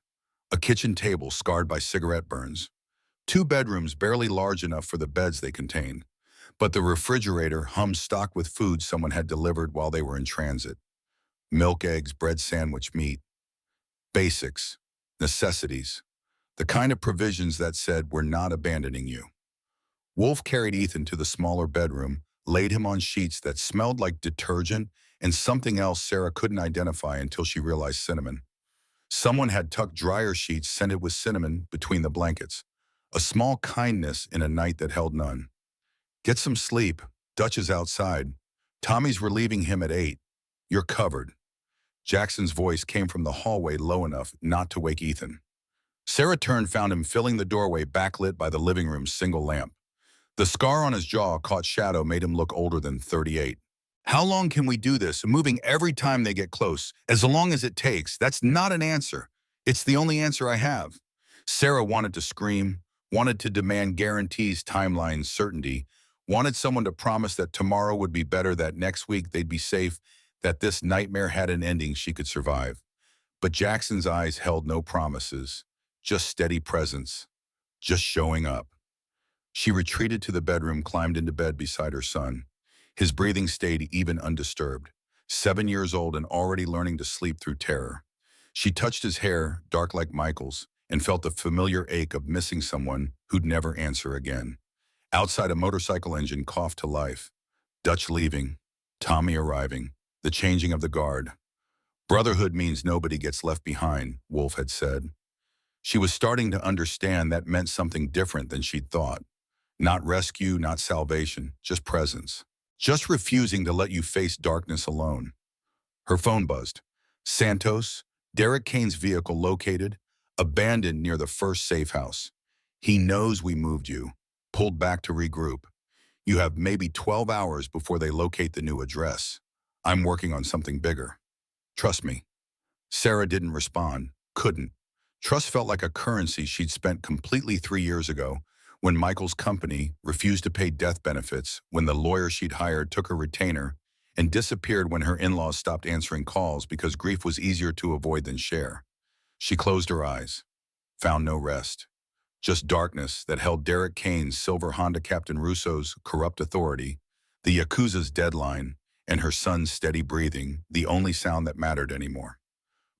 Speaker 1: a kitchen table scarred by cigarette burns, two bedrooms barely large enough for the beds they contained, but the refrigerator hummed stocked with food someone had delivered while they were in transit. Milk, eggs, bread, sandwich, meat. Basics, necessities, the kind of provisions that said, "We're not abandoning you." Wolf carried Ethan to the smaller bedroom, laid him on sheets that smelled like detergent and something else Sarah couldn't identify until she realized cinnamon. Someone had tucked dryer sheets scented with cinnamon between the blankets, a small kindness in a night that held none. "Get some sleep. Dutch is outside. Tommy's relieving him at 8. You're covered." Jackson's voice came from the hallway low enough not to wake Ethan. Sarah turned, found him filling the doorway backlit by the living room's single lamp. The scar on his jaw caught shadow made him look older than 38. "How long can we do this, moving every time they get close? As long as it takes." "That's not an answer. It's the only answer I have." Sarah wanted to scream, wanted to demand guarantees, timelines, certainty, wanted someone to promise that tomorrow would be better, that next week they'd be safe, that this nightmare had an ending she could survive. But Jackson's eyes held no promises, just steady presence, just showing up. She retreated to the bedroom, climbed into bed beside her son. His breathing stayed even undisturbed. 7 years old and already learning to sleep through terror. She touched his hair, dark like Michael's, and felt the familiar ache of missing someone who'd never answer again. Outside, a motorcycle engine coughed to life. Dutch leaving, Tommy arriving, the changing of the guard. Brotherhood means nobody gets left behind, Wolf had said. She was starting to understand that meant something different than she'd thought. Not rescue, not salvation, just presence. Just refusing to let you face darkness alone. Her phone buzzed. "Santos, Derek Kane's vehicle located, abandoned near the first safe house. He knows we moved you, pulled back to regroup. You have maybe 12 hours before they locate the new address. I'm working on something bigger. Trust me." Sarah didn't respond, couldn't. Trust felt like a currency she'd spent completely 3 years ago, when Michael's company refused to pay death benefits, when the lawyer she'd hired took her retainer, and disappeared when her in-laws stopped answering calls because grief was easier to avoid than share. She closed her eyes, found no rest. Just darkness that held Derek Kane's silver Honda, Captain Russo's corrupt authority, the Yakuza's deadline, and her son's steady breathing, the only sound that mattered anymore.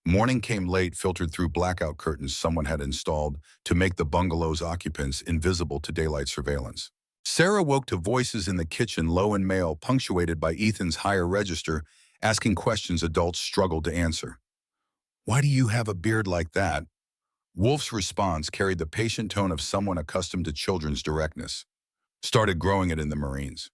Speaker 1: Morning came late, filtered through blackout curtains someone had installed to make the bungalow's occupants invisible to daylight surveillance. Sarah woke to voices in the kitchen, low and male, punctuated by Ethan's higher register, asking questions adults struggled to answer. "Why do you have a beard like that?" Wolf's response carried the patient tone of someone accustomed to children's directness. "Started growing it in the Marines.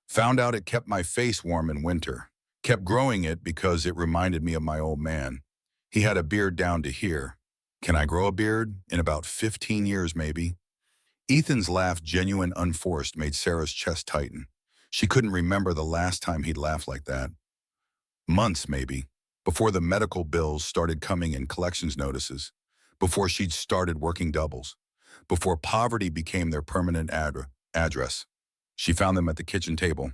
Speaker 1: Found out it kept my face warm in winter. Kept growing it because it reminded me of my old man. He had a beard down to here. Can I grow a beard? In about 15 years, maybe." Ethan's laugh, genuine, unforced, made Sarah's chest tighten. She couldn't remember the last time he'd laughed like that. Months, maybe, before the medical bills started coming in, collections notices, before she'd started working doubles, before poverty became their permanent address. She found them at the kitchen table.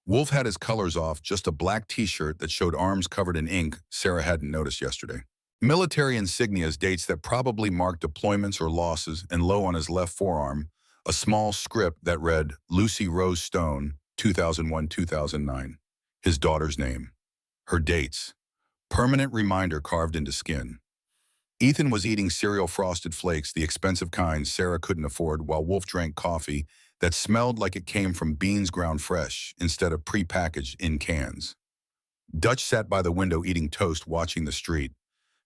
Speaker 1: Wolf had his colors off, just a black t-shirt that showed arms covered in ink Sarah hadn't noticed yesterday. Military insignias, dates that probably marked deployments or losses, and low on his left forearm, a small script that read Lucy Rose Stone, 2001-2009. His daughter's name. Her dates. Permanent reminder carved into skin. Ethan was eating cereal Frosted Flakes, the expensive kind Sarah couldn't afford, while Wolf drank coffee that smelled like it came from beans ground fresh instead of prepackaged in cans. Dutch sat by the window eating toast, watching the street.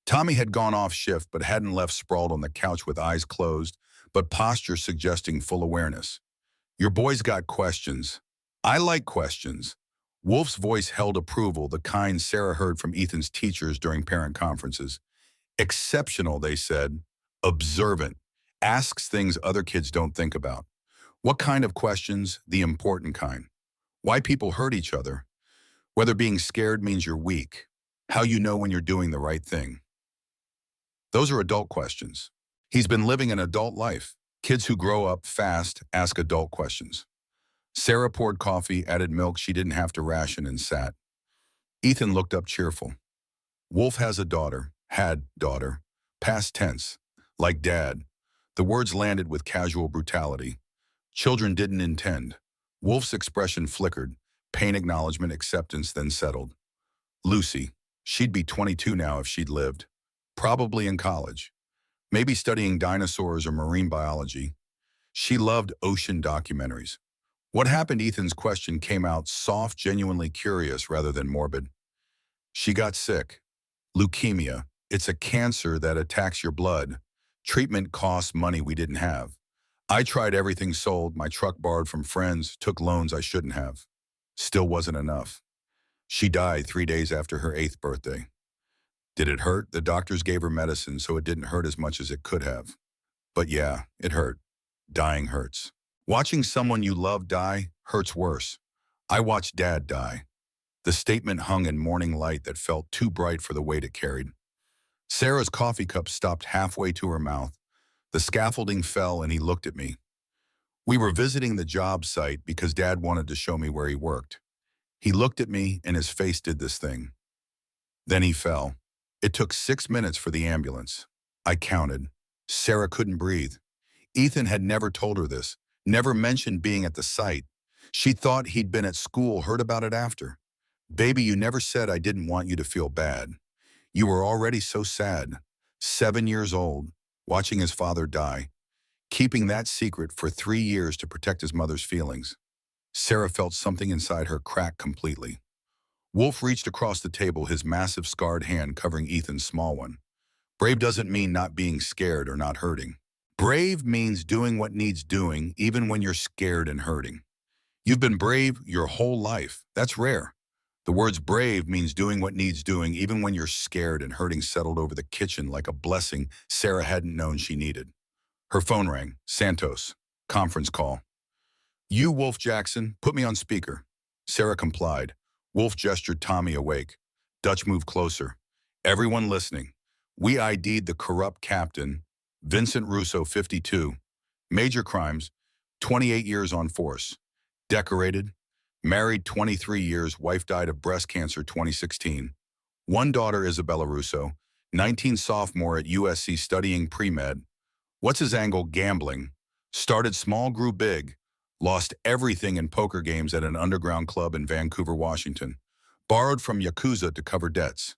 Speaker 1: Tommy had gone off shift but hadn't left, sprawled on the couch with eyes closed, but posture suggesting full awareness. "Your boy's got questions. I like questions." Wolf's voice held approval, the kind Sarah heard from Ethan's teachers during parent conferences. Exceptional, they said. Observant. Asks things other kids don't think about. What kind of questions? The important kind. why people hurt each other, whether being scared means you're weak, how you know when you're doing the right thing. Those are adult questions. He's been living an adult life. Kids who grow up fast ask adult questions. Sarah poured coffee, added milk she didn't have to ration, and sat. Ethan looked up cheerful. Wolf has a daughter, had daughter, past tense, like dad. The words landed with casual brutality. Children didn't intend. Wolf's expression flickered, pain acknowledgement, acceptance, then settled. Lucy. She'd be 22 now if she'd lived. Probably in college. Maybe studying dinosaurs or marine biology. She loved ocean documentaries. What happened? Ethan's question came out soft, genuinely curious rather than morbid. She got sick. Leukemia. It's a cancer that attacks your blood. Treatment costs money we didn't have. I tried everything, sold my truck, borrowed from friends, took loans I shouldn't have. Still wasn't enough. She died 3 days after her 8th birthday. Did it hurt? The doctors gave her medicine so it didn't hurt as much as it could have. But yeah, it hurt. Dying hurts. Watching someone you love die hurts worse. I watched Dad die. The statement hung in morning light that felt too bright for the weight it carried. Sarah's coffee cup stopped halfway to her mouth. The scaffolding fell and he looked at me. We were visiting the job site because Dad wanted to show me where he worked. He looked at me and his face did this thing. Then he fell. It took 6 minutes for the ambulance. I counted. Sarah couldn't breathe. Ethan had never told her this, never mentioned being at the site. She thought he'd been at school, heard about it after. Baby, you never said I didn't want you to feel bad. You were already so sad. 7 years old, watching his father die, keeping that secret for 3 years to protect his mother's feelings. Sarah felt something inside her crack completely. Wolf reached across the table, his massive scarred hand covering Ethan's small one. Brave doesn't mean not being scared or not hurting. Brave means doing what needs doing even when you're scared and hurting. You've been brave your whole life. That's rare. The words brave means doing what needs doing even when you're scared and hurting settled over the kitchen like a blessing Sarah hadn't known she needed. Her phone rang. Santos. Conference call. You, Wolf Jackson, put me on speaker. Sarah complied. Wolf gestured Tommy awake. Dutch moved closer. Everyone listening. We ID'd the corrupt captain, Vincent Russo, 52. Major crimes, 28 years on force. Decorated. Married 23 years, wife died of breast cancer 2016. One daughter, Isabella Russo, 19, sophomore at USC studying pre-med. What's his angle? Gambling. Started small, grew big. Lost everything in poker games at an underground club in Vancouver, Washington. Borrowed from Yakuza to cover debts.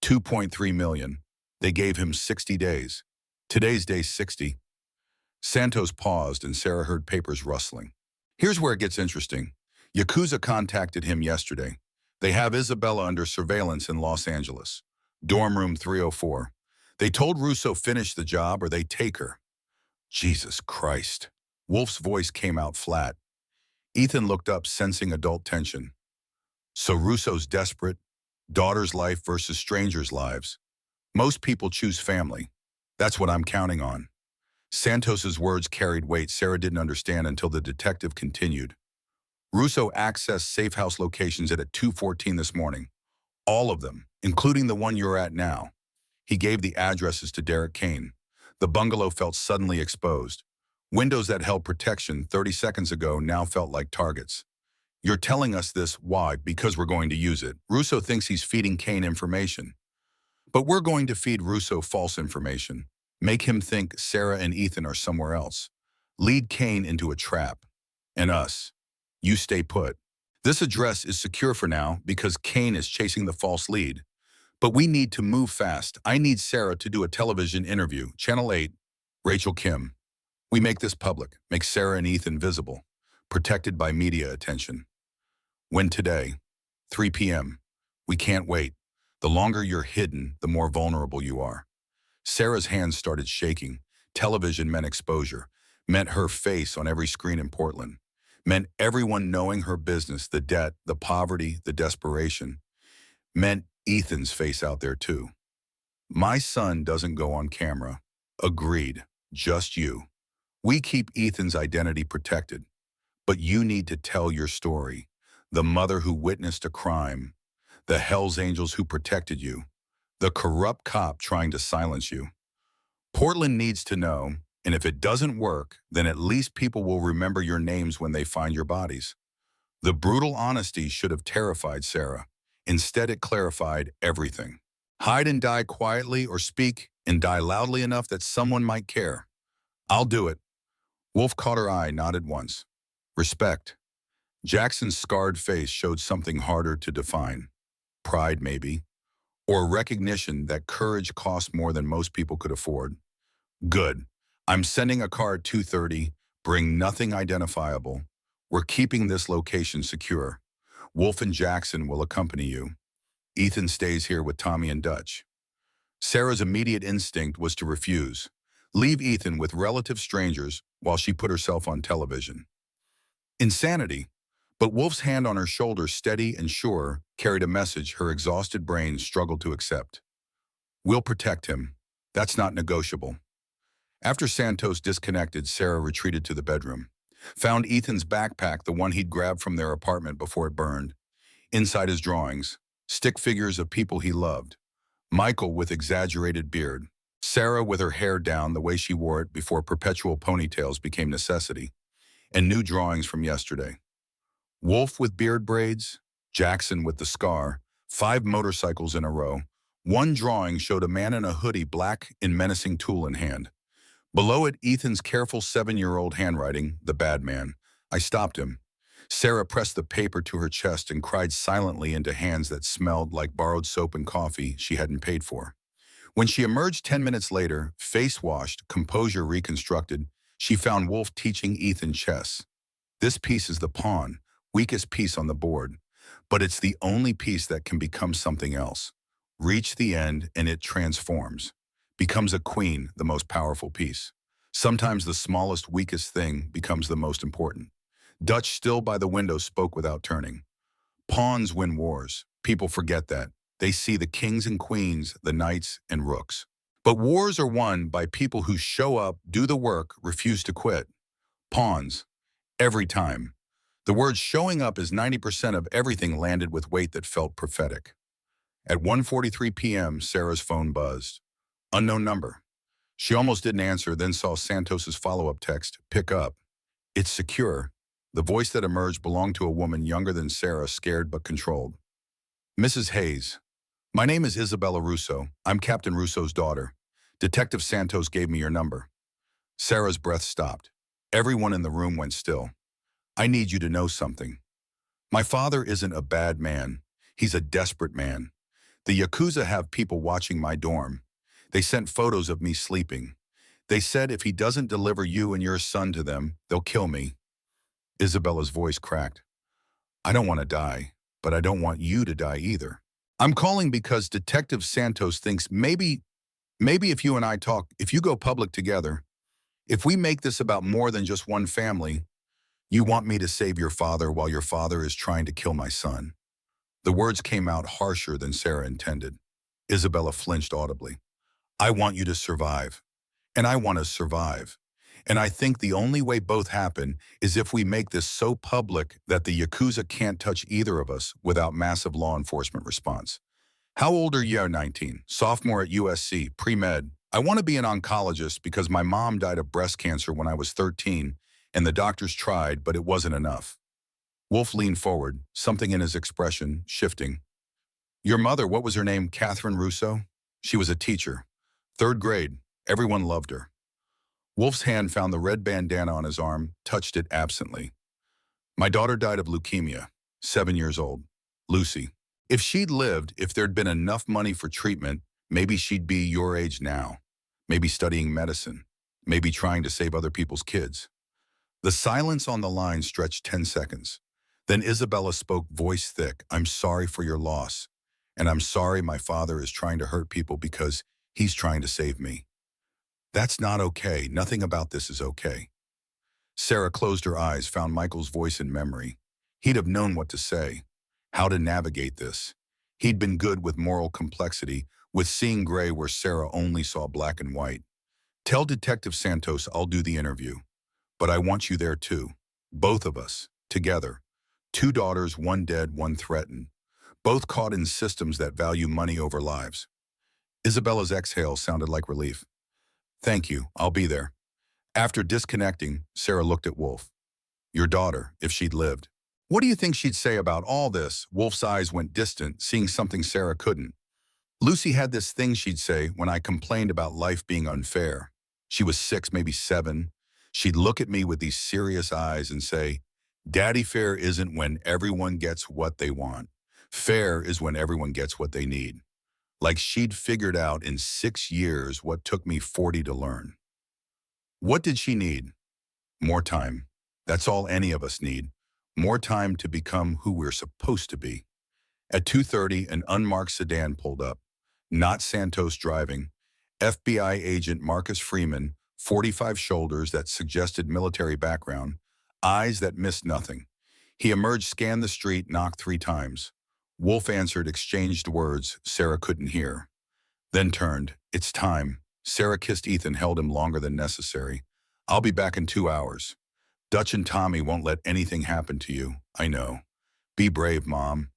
Speaker 1: 2.3 million. They gave him 60 days. Today's day 60. Santos paused and Sarah heard papers rustling. Here's where it gets interesting. Yakuza contacted him yesterday. They have Isabella under surveillance in Los Angeles. Dorm room 304. They told Russo finish the job or they take her. Jesus Christ. Wolf's voice came out flat. Ethan looked up, sensing adult tension. So Russo's desperate. Daughter's life versus strangers' lives. Most people choose family. That's what I'm counting on. Santos's words carried weight Sarah didn't understand until the detective continued. Russo accessed safe house locations at 2:14 this morning. All of them, including the one you're at now. He gave the addresses to Derek Kane. The bungalow felt suddenly exposed. Windows that held protection 30 seconds ago now felt like targets. You're telling us this, why? Because we're going to use it. Russo thinks he's feeding Kane information. But we're going to feed Russo false information. Make him think Sarah and Ethan are somewhere else. Lead Kane into a trap. And us. You stay put. This address is secure for now because Kane is chasing the false lead. But we need to move fast. I need Sarah to do a television interview. Channel 8, Rachel Kim. We make this public, make Sarah and Ethan visible, protected by media attention. When today? 3 p.m. We can't wait. The longer you're hidden, the more vulnerable you are. Sarah's hands started shaking. Television meant exposure, meant her face on every screen in Portland, meant everyone knowing her business, the debt, the poverty, the desperation, meant Ethan's face out there too. My son doesn't go on camera. Agreed. Just you. We keep Ethan's identity protected. But you need to tell your story. the mother who witnessed a crime, the Hells Angels who protected you, the corrupt cop trying to silence you. Portland needs to know, and if it doesn't work, then at least people will remember your names when they find your bodies. The brutal honesty should have terrified Sarah. Instead, it clarified everything. Hide and die quietly, or speak and die loudly enough that someone might care. I'll do it. Wolf caught her eye, nodded once. Respect. Jackson's scarred face showed something harder to define. Pride, maybe. Or recognition that courage cost more than most people could afford. Good. I'm sending a car at 2:30. Bring nothing identifiable. We're keeping this location secure. Wolf and Jackson will accompany you. Ethan stays here with Tommy and Dutch. Sarah's immediate instinct was to refuse. Leave Ethan with relative strangers while she put herself on television. Insanity. But Wolf's hand on her shoulder, steady and sure, carried a message her exhausted brain struggled to accept. We'll protect him. That's not negotiable. After Santos disconnected, Sarah retreated to the bedroom. Found Ethan's backpack, the one he'd grabbed from their apartment before it burned. Inside his drawings, stick figures of people he loved. Michael with exaggerated beard. Sarah with her hair down the way she wore it before perpetual ponytails became necessity. And new drawings from yesterday. Wolf with beard braids, Jackson with the scar, 5 motorcycles in a row. One drawing showed a man in a hoodie, black and menacing tool in hand. Below it, Ethan's careful 7-year-old handwriting, the bad man. I stopped him. Sarah pressed the paper to her chest and cried silently into hands that smelled like borrowed soap and coffee she hadn't paid for. When she emerged 10 minutes later, face-washed, composure reconstructed, she found Wolf teaching Ethan chess. This piece is the pawn, weakest piece on the board, but it's the only piece that can become something else. Reach the end and it transforms. Becomes a queen, the most powerful piece. Sometimes the smallest, weakest thing becomes the most important. Dutch, still by the window, spoke without turning. Pawns win wars. People forget that. They see the kings and queens, the knights and rooks. But wars are won by people who show up, do the work, refuse to quit. Pawns. Every time. The word showing up is 90% of everything landed with weight that felt prophetic. At 1:43 p.m., Sarah's phone buzzed. Unknown number. She almost didn't answer, then saw Santos's follow-up text, pick up. It's secure. The voice that emerged belonged to a woman younger than Sarah, scared but controlled. Mrs. Hayes. My name is Isabella Russo. I'm Captain Russo's daughter. Detective Santos gave me your number. Sarah's breath stopped. Everyone in the room went still. I need you to know something. My father isn't a bad man. He's a desperate man. The Yakuza have people watching my dorm. They sent photos of me sleeping. They said if he doesn't deliver you and your son to them, they'll kill me. Isabella's voice cracked. I don't want to die, but I don't want you to die either. I'm calling because Detective Santos thinks maybe if you and I talk, if you go public together, if we make this about more than just one family, you want me to save your father while your father is trying to kill my son. The words came out harsher than Sarah intended. Isabella flinched audibly. I want you to survive, and I want to survive. And I think the only way both happen is if we make this so public that the Yakuza can't touch either of us without massive law enforcement response. How old are you? 19. Sophomore at USC, pre-med. I want to be an oncologist because my mom died of breast cancer when I was 13, and the doctors tried, but it wasn't enough. Wolf leaned forward, something in his expression shifting. Your mother, what was her name? Catherine Russo? She was a teacher. 3rd grade. Everyone loved her. Wolf's hand found the red bandana on his arm, touched it absently. My daughter died of leukemia, 7 years old. Lucy. If she'd lived, if there'd been enough money for treatment, maybe she'd be your age now. Maybe studying medicine. Maybe trying to save other people's kids. The silence on the line stretched 10 seconds. Then Isabella spoke, voice thick. I'm sorry for your loss. And I'm sorry my father is trying to hurt people because he's trying to save me. That's not okay. Nothing about this is okay. Sarah closed her eyes, found Michael's voice in memory. He'd have known what to say, how to navigate this. He'd been good with moral complexity, with seeing gray where Sarah only saw black and white. Tell Detective Santos I'll do the interview. But I want you there too. Both of us, together. Two daughters, one dead, one threatened. Both caught in systems that value money over lives. Isabella's exhale sounded like relief. Thank you, I'll be there. After disconnecting, Sarah looked at Wolf. Your daughter, if she'd lived. What do you think she'd say about all this? Wolf's eyes went distant, seeing something Sarah couldn't. Lucy had this thing she'd say when I complained about life being unfair. She was 6, maybe 7. She'd look at me with these serious eyes and say, Daddy, fair isn't when everyone gets what they want. Fair is when everyone gets what they need. Like she'd figured out in 6 years what took me 40 to learn. What did she need? More time. That's all any of us need. More time to become who we're supposed to be. At 2:30, an unmarked sedan pulled up. Not Santos driving. FBI agent Marcus Freeman, 45 shoulders that suggested military background, eyes that missed nothing. He emerged, scanned the street, knocked 3 times. Wolf answered, exchanged words Sarah couldn't hear. Then turned. It's time. Sarah kissed Ethan, held him longer than necessary. I'll be back in 2 hours. Dutch and Tommy won't let anything happen to you, I know. Be brave, Mom.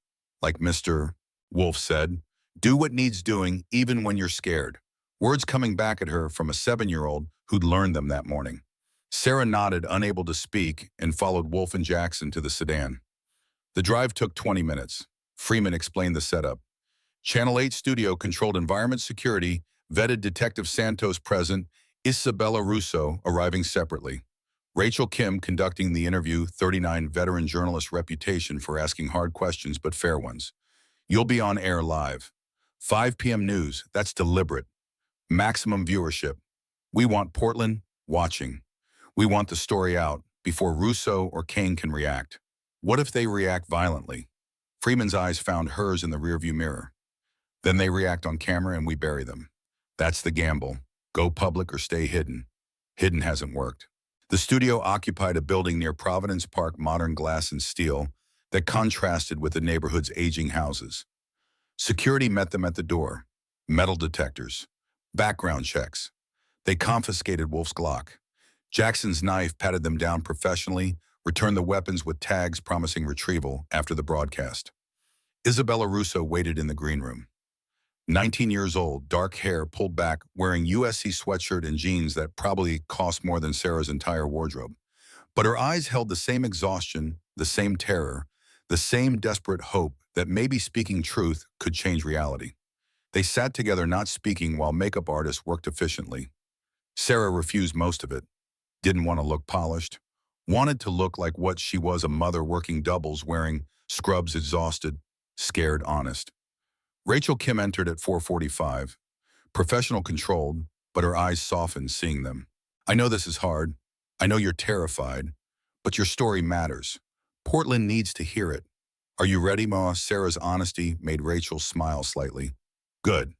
Speaker 1: Like Mr. Wolf said, do what needs doing even when you're scared. Words coming back at her from a 7-year-old who'd learned them that morning. Sarah nodded, unable to speak, and followed Wolf and Jackson to the sedan. The drive took 20 minutes. Freeman explained the setup. Channel 8 studio controlled environment security, vetted Detective Santos present, Isabella Russo arriving separately. Rachel Kim conducting the interview, 39 veteran journalist reputation for asking hard questions but fair ones. You'll be on air live. 5 p.m. news, that's deliberate. Maximum viewership. We want Portland watching. We want the story out before Russo or Kane can react. What if they react violently? Freeman's eyes found hers in the rearview mirror. Then they react on camera and we bury them. That's the gamble. Go public or stay hidden. Hidden hasn't worked. The studio occupied a building near Providence Park, modern glass and steel, that contrasted with the neighborhood's aging houses. Security met them at the door. Metal detectors. Background checks. They confiscated Wolf's Glock. Jackson's knife patted them down professionally, returned the weapons with tags promising retrieval after the broadcast. Isabella Russo waited in the green room. 19 years old, dark hair pulled back, wearing USC sweatshirt and jeans that probably cost more than Sarah's entire wardrobe. But her eyes held the same exhaustion, the same terror, the same desperate hope that maybe speaking truth could change reality. They sat together not speaking while makeup artists worked efficiently. Sarah refused most of it. Didn't want to look polished. Wanted to look like what she was, a mother working doubles, wearing scrubs, exhausted, scared, honest. Rachel Kim entered at 4:45, professional controlled, but her eyes softened seeing them. I know this is hard. I know you're terrified, but your story matters. Portland needs to hear it. Are you ready, Ma? Sarah's honesty made Rachel smile slightly. Good.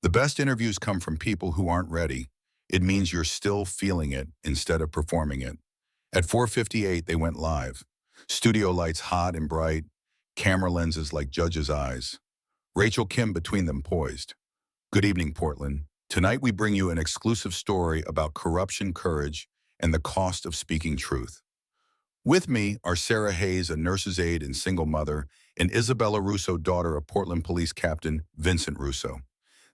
Speaker 1: The best interviews come from people who aren't ready. It means you're still feeling it instead of performing it. At 4:58, they went live. Studio lights hot and bright, camera lenses like judges' eyes. Rachel Kim between them poised. Good evening, Portland. Tonight we bring you an exclusive story about corruption, courage, and the cost of speaking truth. With me are Sarah Hayes, a nurse's aide and single mother, and Isabella Russo, daughter of Portland Police Captain Vincent Russo.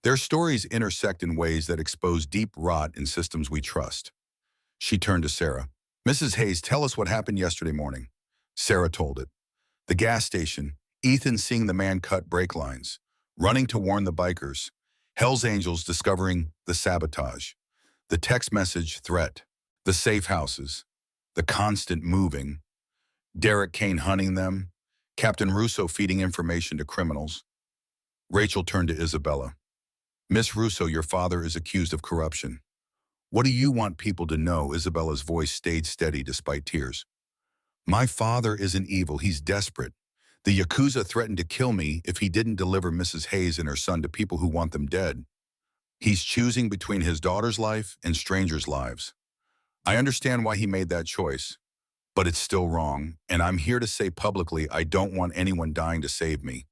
Speaker 1: Their stories intersect in ways that expose deep rot in systems we trust. She turned to Sarah. Mrs. Hayes, tell us what happened yesterday morning. Sarah told it. The gas station, Ethan seeing the man cut brake lines, running to warn the bikers, Hell's Angels discovering the sabotage, the text message threat, the safe houses, the constant moving, Derek Kane hunting them, Captain Russo feeding information to criminals. Rachel turned to Isabella. Miss Russo, your father is accused of corruption. What do you want people to know? Isabella's voice stayed steady despite tears. My father isn't evil, he's desperate. The Yakuza threatened to kill me if he didn't deliver Mrs. Hayes and her son to people who want them dead. He's choosing between his daughter's life and strangers' lives. I understand why he made that choice, but it's still wrong, and I'm here to say publicly I don't want anyone dying to save me.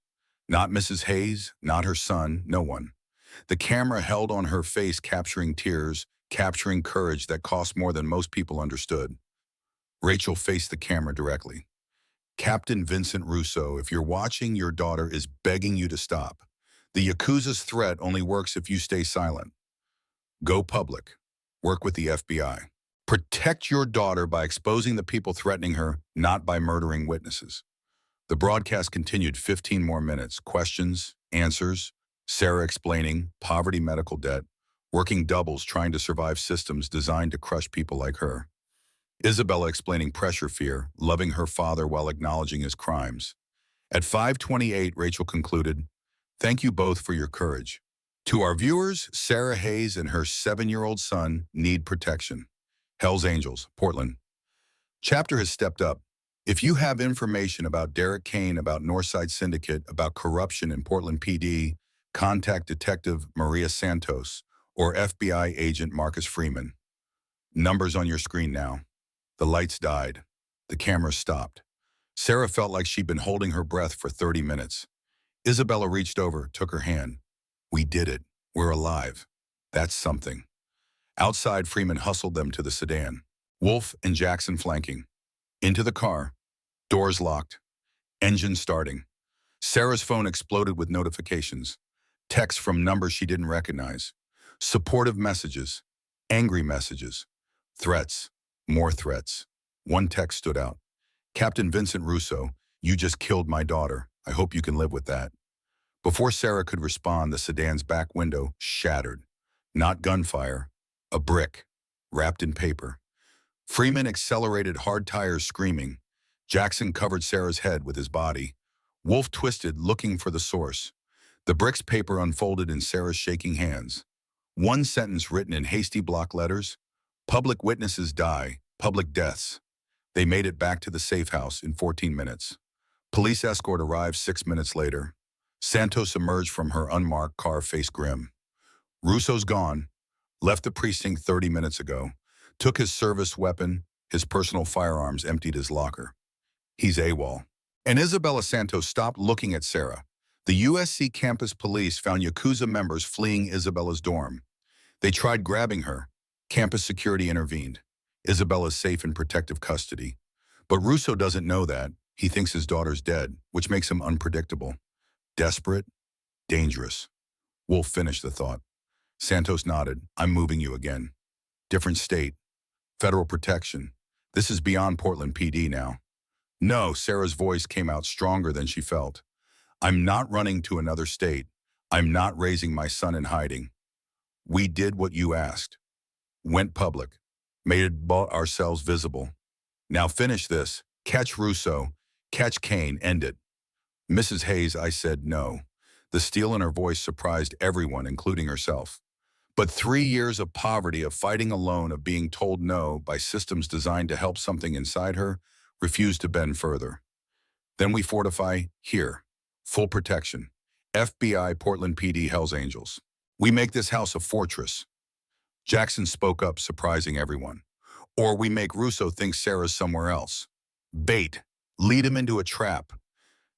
Speaker 1: Not Mrs. Hayes, not her son, no one. The camera held on her face, capturing tears, capturing courage that cost more than most people understood. Rachel faced the camera directly. Captain Vincent Russo, if you're watching, your daughter is begging you to stop. The Yakuza's threat only works if you stay silent. Go public. Work with the FBI. Protect your daughter by exposing the people threatening her, not by murdering witnesses. The broadcast continued 15 more minutes. Questions, answers, Sarah explaining poverty, medical debt, working doubles trying to survive systems designed to crush people like her. Isabella explaining pressure fear, loving her father while acknowledging his crimes. At 5:28, Rachel concluded, "Thank you both for your courage. To our viewers, Sarah Hayes and her 7-year-old son need protection. Hell's Angels, Portland. Chapter has stepped up. If you have information about Derek Kane, about Northside Syndicate, about corruption in Portland PD, contact Detective Maria Santos or FBI Agent Marcus Freeman. Numbers on your screen now." The lights died. The camera stopped. Sarah felt like she'd been holding her breath for 30 minutes. Isabella reached over, took her hand. "We did it. We're alive. That's something." Outside, Freeman hustled them to the sedan. Wolf and Jackson flanking. Into the car. Doors locked. Engine starting. Sarah's phone exploded with notifications. Texts from numbers she didn't recognize. Supportive messages. Angry messages. Threats. More threats. One text stood out. "Captain Vincent Russo, you just killed my daughter. I hope you can live with that." Before Sarah could respond, the sedan's back window shattered. Not gunfire. A brick. Wrapped in paper. Freeman accelerated, hard tires screaming. Jackson covered Sarah's head with his body. Wolf twisted, looking for the source. The brick's paper unfolded in Sarah's shaking hands. One sentence written in hasty block letters. "Public witnesses die. Public deaths." They made it back to the safe house in 14 minutes. Police escort arrived 6 minutes later. Santos emerged from her unmarked car, face grim. "Russo's gone. Left the precinct 30 minutes ago. Took his service weapon, his personal firearms, emptied his locker. He's AWOL." And Isabella Santos stopped looking at Sarah. The USC campus police found Yakuza members fleeing Isabella's dorm. They tried grabbing her. Campus security intervened. Isabella's safe in protective custody. But Russo doesn't know that. He thinks his daughter's dead, which makes him unpredictable. Desperate, dangerous. Wolf finished the thought. Santos nodded. "I'm moving you again. Different state. Federal protection. This is beyond Portland PD now." "No," Sarah's voice came out stronger than she felt. "I'm not running to another state. I'm not raising my son in hiding. We did what you asked. Went public. Made ourselves visible. Now finish this. Catch Russo. Catch Kane. End it." "Mrs. Hayes," I said no. The steel in her voice surprised everyone, including herself. But 3 years of poverty, of fighting alone, of being told no by systems designed to help something inside her, refused to bend further. "Then we fortify here. Full protection. FBI, Portland PD, Hell's Angels. We make this house a fortress." Jackson spoke up, surprising everyone. "Or we make Russo think Sarah's somewhere else. Bait. Lead him into a trap."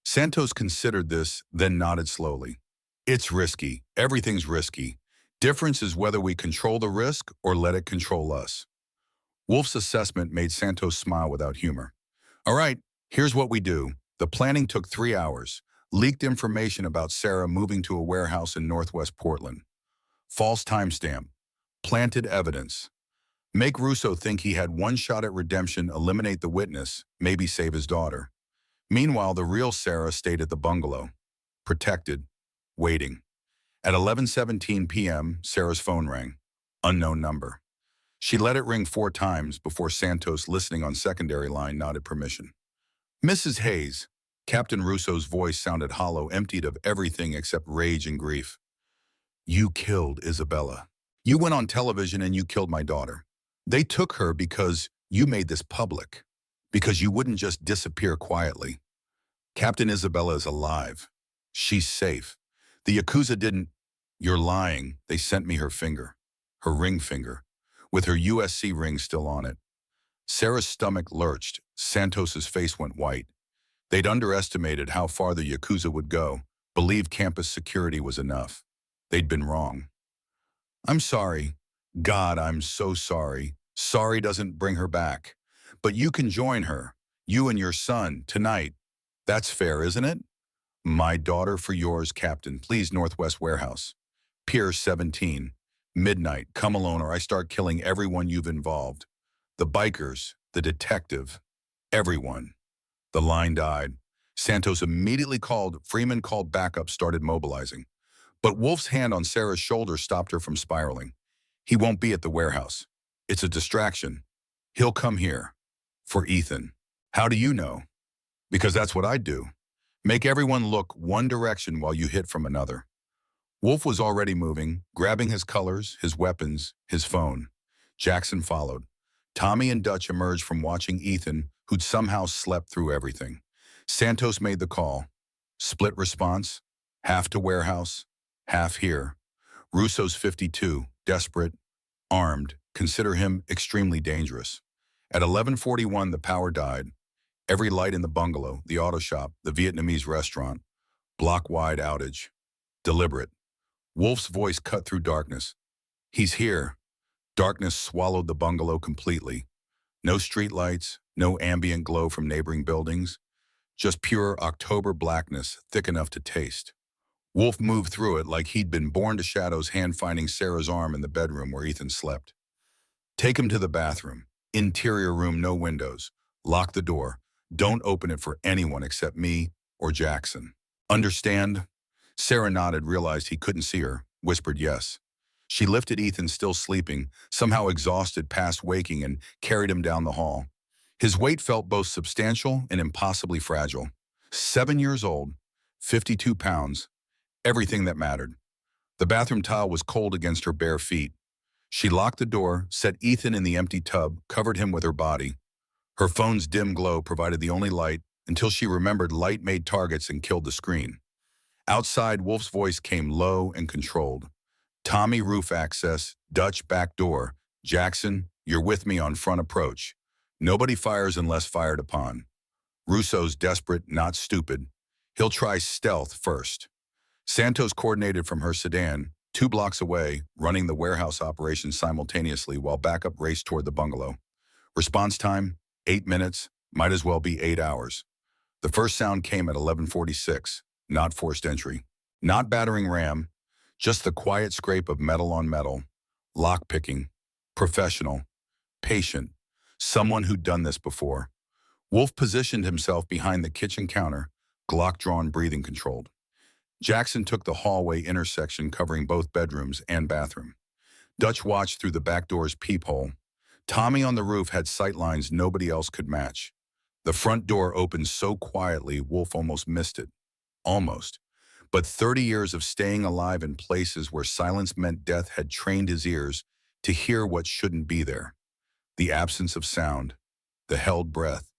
Speaker 1: Santos considered this, then nodded slowly. "It's risky. Everything's risky. Difference is whether we control the risk or let it control us." Wolf's assessment made Santos smile without humor. "All right, here's what we do." The planning took 3 hours. Leaked information about Sarah moving to a warehouse in Northwest Portland. False timestamp. Planted evidence. Make Russo think he had one shot at redemption, eliminate the witness, maybe save his daughter. Meanwhile, the real Sarah stayed at the bungalow. Protected. Waiting. At 11:17 p.m., Sarah's phone rang. Unknown number. She let it ring 4 times before Santos, listening on secondary line, nodded permission. "Mrs. Hayes." Captain Russo's voice sounded hollow, emptied of everything except rage and grief. "You killed Isabella. You went on television and you killed my daughter. They took her because you made this public. Because you wouldn't just disappear quietly. Captain Isabella is alive. She's safe. The Yakuza didn't." "You're lying. They sent me her finger. Her ring finger. With her USC ring still on it." Sarah's stomach lurched. Santos's face went white. They'd underestimated how far the Yakuza would go, believed campus security was enough. They'd been wrong. "I'm sorry. God, I'm so sorry. Sorry doesn't bring her back. But you can join her. You and your son, tonight. That's fair, isn't it? My daughter for yours, Captain. Please, Northwest Warehouse. Pier 17. Midnight. Come alone or I start killing everyone you've involved. The bikers, the detective, everyone. The line died. Santos immediately called. Freeman called backup, started mobilizing. But Wolf's hand on Sarah's shoulder stopped her from spiraling. He won't be at the warehouse. It's a distraction. He'll come here. For Ethan. How do you know? Because that's what I'd do. Make everyone look one direction while you hit from another. Wolf was already moving, grabbing his colors, his weapons, his phone. Jackson followed. Tommy and Dutch emerged from watching Ethan, who'd somehow slept through everything. Santos made the call. Split response. Half to warehouse, half here. Russo's 52, desperate, armed. Consider him extremely dangerous. At 11:41, the power died. Every light in the bungalow, the auto shop, the Vietnamese restaurant. Block-wide outage. Deliberate. Wolf's voice cut through darkness. He's here. Darkness swallowed the bungalow completely. No streetlights, no ambient glow from neighboring buildings. Just pure October blackness, thick enough to taste. Wolf moved through it like he'd been born to shadows, hand finding Sarah's arm in the bedroom where Ethan slept. Take him to the bathroom. Interior room, no windows. Lock the door. Don't open it for anyone except me or Jackson. Understand? Sarah nodded, realized he couldn't see her, whispered yes. She lifted Ethan, still sleeping, somehow exhausted past waking, and carried him down the hall. His weight felt both substantial and impossibly fragile. 7 years old, 52 pounds, everything that mattered. The bathroom tile was cold against her bare feet. She locked the door, set Ethan in the empty tub, covered him with her body. Her phone's dim glow provided the only light until she remembered light made targets and killed the screen. Outside, Wolf's voice came low and controlled. Tommy, roof access. Dutch, back door. Jackson, you're with me on front approach. Nobody fires unless fired upon. Russo's desperate, not stupid. He'll try stealth first. Santos coordinated from her sedan, 2 blocks away, running the warehouse operation simultaneously while backup raced toward the bungalow. Response time, 8 minutes, might as well be 8 hours. The first sound came at 11:46, not forced entry. Not battering ram, just the quiet scrape of metal on metal. Lock-picking. Professional. Patient. Someone who'd done this before. Wolf positioned himself behind the kitchen counter, Glock drawn, breathing controlled. Jackson took the hallway intersection covering both bedrooms and bathroom. Dutch watched through the back door's peephole. Tommy on the roof had sightlines nobody else could match. The front door opened so quietly, Wolf almost missed it. Almost. But 30 years of staying alive in places where silence meant death had trained his ears to hear what shouldn't be there. The absence of sound, the held breath,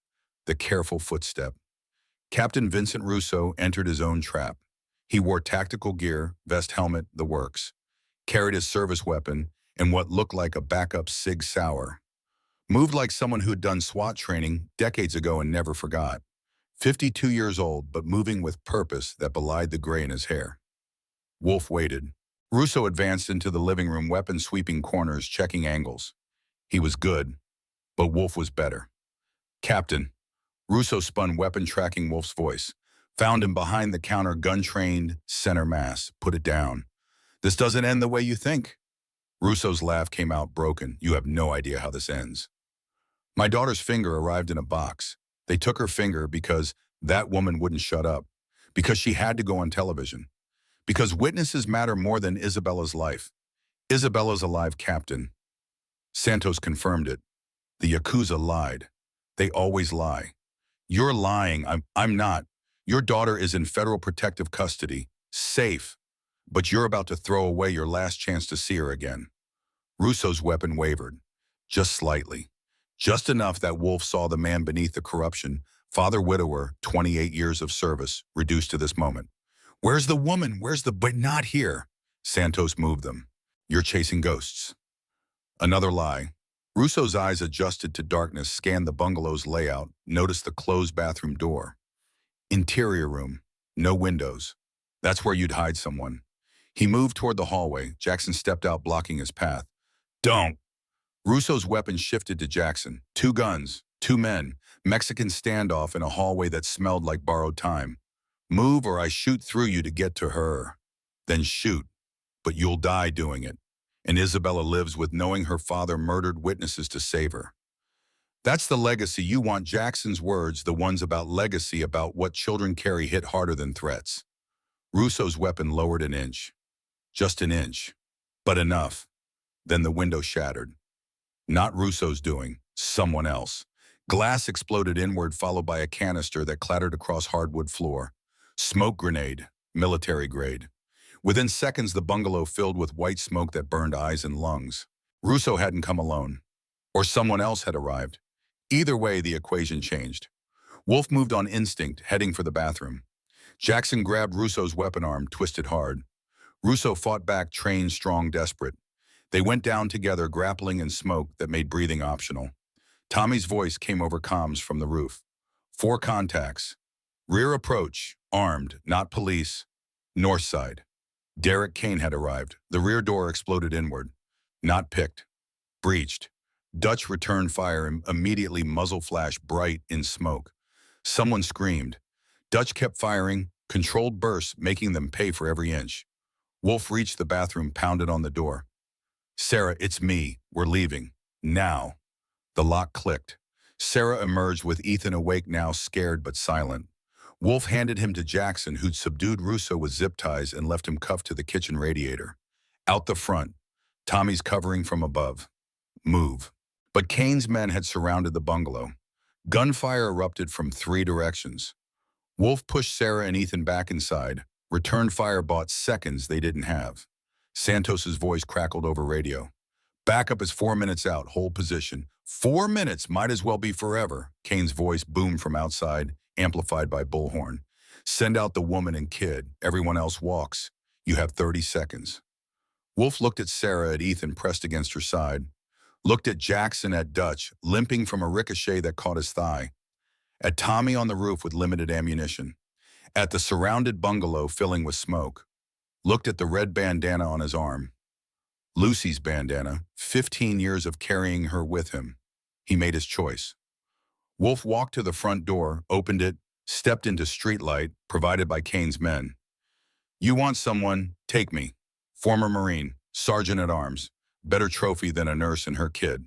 Speaker 1: the careful footstep. Captain Vincent Russo entered his own trap. He wore tactical gear, vest, helmet, the works. Carried his service weapon and what looked like a backup Sig Sauer. Moved like someone who'd done SWAT training decades ago and never forgot. 52 years old, but moving with purpose that belied the gray in his hair. Wolf waited. Russo advanced into the living room, weapon sweeping corners, checking angles. He was good, but Wolf was better. Captain. Russo spun, weapon tracking Wolf's voice. Found him behind the counter, gun-trained, center mass. Put it down. This doesn't end the way you think. Russo's laugh came out broken. You have no idea how this ends. My daughter's finger arrived in a box. They took her finger because that woman wouldn't shut up. Because she had to go on television. Because witnesses matter more than Isabella's life. Isabella's alive, Captain. Santos confirmed it. The Yakuza lied. They always lie. You're lying. I'm not. Your daughter is in federal protective custody. Safe. But you're about to throw away your last chance to see her again. Russo's weapon wavered. Just slightly. Just enough that Wolf saw the man beneath the corruption, father widower, 28 years of service, reduced to this moment. Where's the woman? But not here. Santos moved them. You're chasing ghosts. Another lie. Russo's eyes adjusted to darkness, scanned the bungalow's layout, noticed the closed bathroom door. Interior room. No windows. That's where you'd hide someone. He moved toward the hallway. Jackson stepped out, blocking his path. Don't. Russo's weapon shifted to Jackson. 2 guns, Two men, Mexican standoff in a hallway that smelled like borrowed time. Move or I shoot through you to get to her. Then shoot, but you'll die doing it. And Isabella lives with knowing her father murdered witnesses to save her. That's the legacy you want. Jackson's words, the ones about legacy, about what children carry, hit harder than threats. Russo's weapon lowered an inch. Just an inch. But enough. Then the window shattered. Not Russo's doing, someone else. Glass exploded inward, followed by a canister that clattered across hardwood floor. Smoke grenade, military grade. Within seconds, the bungalow filled with white smoke that burned eyes and lungs. Russo hadn't come alone. Or someone else had arrived. Either way, the equation changed. Wolf moved on instinct, heading for the bathroom. Jackson grabbed Russo's weapon arm, twisted hard. Russo fought back, trained, strong, desperate. They went down together, grappling in smoke that made breathing optional. Tommy's voice came over comms from the roof. 4 contacts. Rear approach, armed, not police. North side. Derek Kane had arrived. The rear door exploded inward. Not picked. Breached. Dutch returned fire, and immediately muzzle flash bright in smoke. Someone screamed. Dutch kept firing, controlled bursts, making them pay for every inch. Wolf reached the bathroom, pounded on the door. Sarah, it's me. We're leaving. Now. The lock clicked. Sarah emerged with Ethan awake now, scared but silent. Wolf handed him to Jackson, who'd subdued Russo with zip ties and left him cuffed to the kitchen radiator. Out the front. Tommy's covering from above. Move. But Kane's men had surrounded the bungalow. Gunfire erupted from 3 directions. Wolf pushed Sarah and Ethan back inside. Return fire bought seconds they didn't have. Santos's voice crackled over radio. Backup is 4 minutes out, hold position. 4 minutes, might as well be forever. Kane's voice boomed from outside, amplified by bullhorn. Send out the woman and kid. Everyone else walks. You have 30 seconds. Wolf looked at Sarah, at Ethan pressed against her side. Looked at Jackson, at Dutch, limping from a ricochet that caught his thigh. At Tommy on the roof with limited ammunition. At the surrounded bungalow filling with smoke. Looked at the red bandana on his arm. Lucy's bandana, 15 years of carrying her with him. He made his choice. Wolf walked to the front door, opened it, stepped into streetlight, provided by Kane's men. You want someone? Take me. Former Marine, Sergeant at Arms. Better trophy than a nurse and her kid.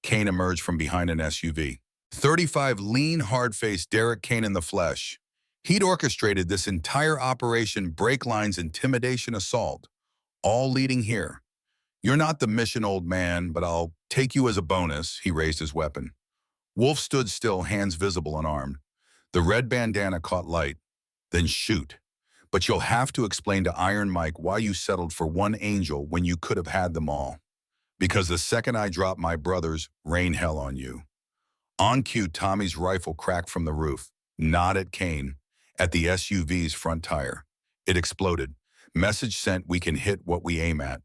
Speaker 1: Kane emerged from behind an SUV. 35 lean, hard-faced Derek Kane in the flesh. He'd orchestrated this entire operation, brake lines, intimidation, assault, all leading here. You're not the mission, old man, but I'll take you as a bonus. He raised his weapon. Wolf stood still, hands visible, unarmed. The red bandana caught light. Then shoot. But you'll have to explain to Iron Mike why you settled for one angel when you could have had them all. Because the second I drop my brothers, rain hell on you. On cue, Tommy's rifle cracked from the roof. Not at Kane. At the SUV's front tire. It exploded. Message sent, we can hit what we aim at.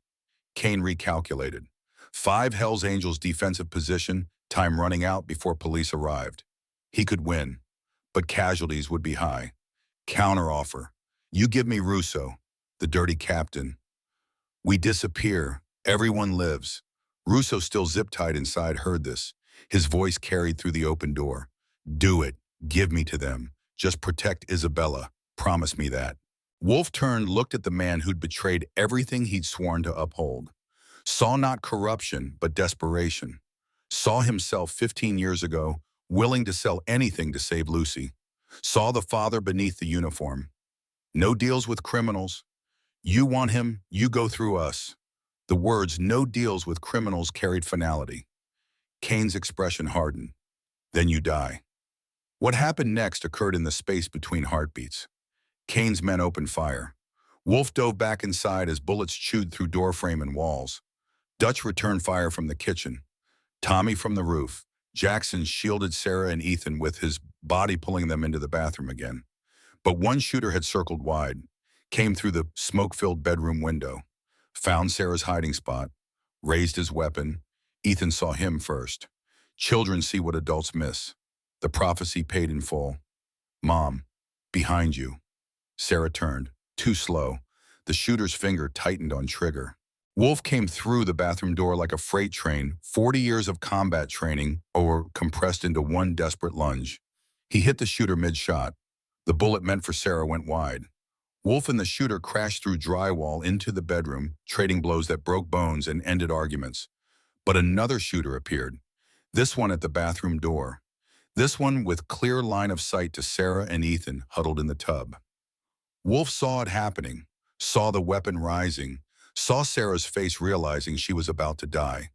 Speaker 1: Kane recalculated. 5 Hells Angels defensive position, time running out before police arrived. He could win, but casualties would be high. Counteroffer. You give me Russo, the dirty captain. We disappear. Everyone lives. Russo, still zip-tied inside, heard this. His voice carried through the open door. Do it. Give me to them. Just protect Isabella. Promise me that. Wolf turned, looked at the man who'd betrayed everything he'd sworn to uphold. Saw not corruption, but desperation. Saw himself 15 years ago, willing to sell anything to save Lucy. Saw the father beneath the uniform. No deals with criminals. You want him, you go through us. The words, no deals with criminals, carried finality. Kane's expression hardened. Then you die. What happened next occurred in the space between heartbeats. Kane's men opened fire. Wolf dove back inside as bullets chewed through doorframe and walls. Dutch returned fire from the kitchen. Tommy from the roof. Jackson shielded Sarah and Ethan with his body, pulling them into the bathroom again. But one shooter had circled wide, came through the smoke-filled bedroom window, found Sarah's hiding spot, raised his weapon. Ethan saw him first. Children see what adults miss. The prophecy paid in full. Mom, behind you. Sarah turned, too slow. The shooter's finger tightened on trigger. Wolf came through the bathroom door like a freight train, 40 years of combat training or compressed into one desperate lunge. He hit the shooter mid-shot. The bullet meant for Sarah went wide. Wolf and the shooter crashed through drywall into the bedroom, trading blows that broke bones and ended arguments. But another shooter appeared, this one at the bathroom door. This one with clear line of sight to Sarah and Ethan huddled in the tub. Wolf saw it happening, saw the weapon rising, saw Sarah's face realizing she was about to die,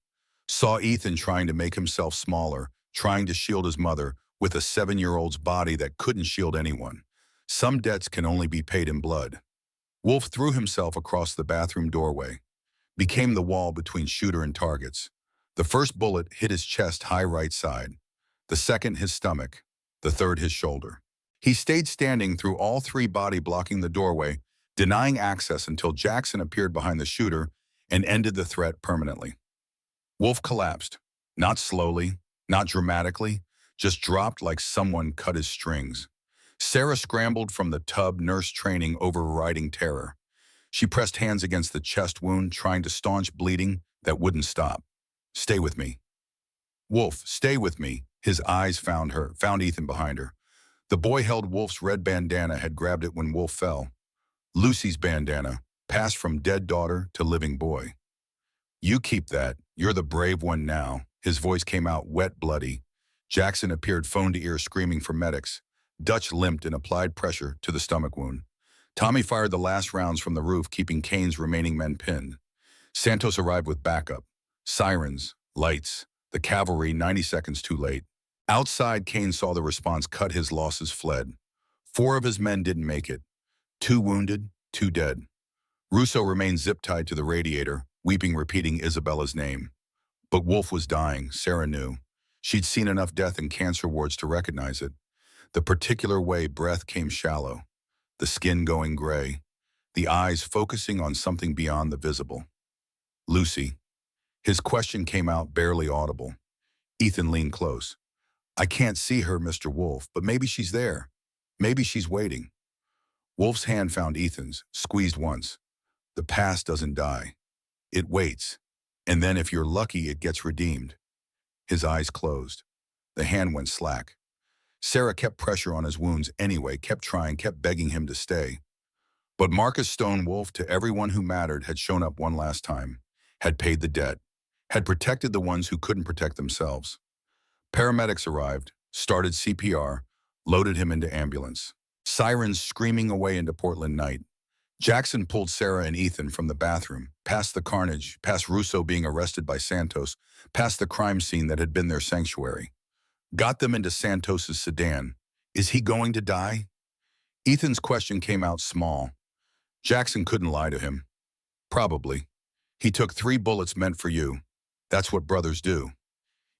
Speaker 1: saw Ethan trying to make himself smaller, trying to shield his mother with a 7-year-old's body that couldn't shield anyone. Some debts can only be paid in blood. Wolf threw himself across the bathroom doorway, became the wall between shooter and targets. The first bullet hit his chest high right side, the second his stomach, the third his shoulder. He stayed standing through all three, body blocking the doorway, denying access until Jackson appeared behind the shooter and ended the threat permanently. Wolf collapsed, not slowly, not dramatically, just dropped like someone cut his strings. Sarah scrambled from the tub, nurse training overriding terror. She pressed hands against the chest wound, trying to staunch bleeding that wouldn't stop. Stay with me. Wolf, stay with me. His eyes found Ethan behind her. The boy held Wolf's red bandana, had grabbed it when Wolf fell. Lucy's bandana, passed from dead daughter to living boy. You keep that. You're the brave one now. His voice came out wet, bloody. Jackson appeared, phone to ear, screaming for medics. Dutch limped and applied pressure to the stomach wound. Tommy fired the last rounds from the roof, keeping Kane's remaining men pinned. Santos arrived with backup. Sirens, lights, the cavalry 90 seconds too late. Outside, Kane saw the response, cut his losses, fled. 4 of his men didn't make it. 2 wounded, 2 dead. Russo remained zip-tied to the radiator, weeping, repeating Isabella's name. But Wolf was dying, Sarah knew. She'd seen enough death in cancer wards to recognize it. The particular way breath came shallow, the skin going gray, the eyes focusing on something beyond the visible. Lucy. His question came out barely audible. Ethan leaned close. I can't see her, Mr. Wolf, but maybe she's there. Maybe she's waiting. Wolf's hand found Ethan's, squeezed once. The past doesn't die. It waits. And then if you're lucky, it gets redeemed. His eyes closed. The hand went slack. Sarah kept pressure on his wounds anyway, kept trying, kept begging him to stay. But Marcus Stone Wolf, to everyone who mattered, had shown up one last time, had paid the debt, had protected the ones who couldn't protect themselves. Paramedics arrived, started CPR, loaded him into ambulance. Sirens screaming away into Portland night. Jackson pulled Sarah and Ethan from the bathroom, past the carnage, past Russo being arrested by Santos, past the crime scene that had been their sanctuary. Got them into Santos's sedan. Is he going to die? Ethan's question came out small. Jackson couldn't lie to him. Probably. He took 3 bullets meant for you. That's what brothers do.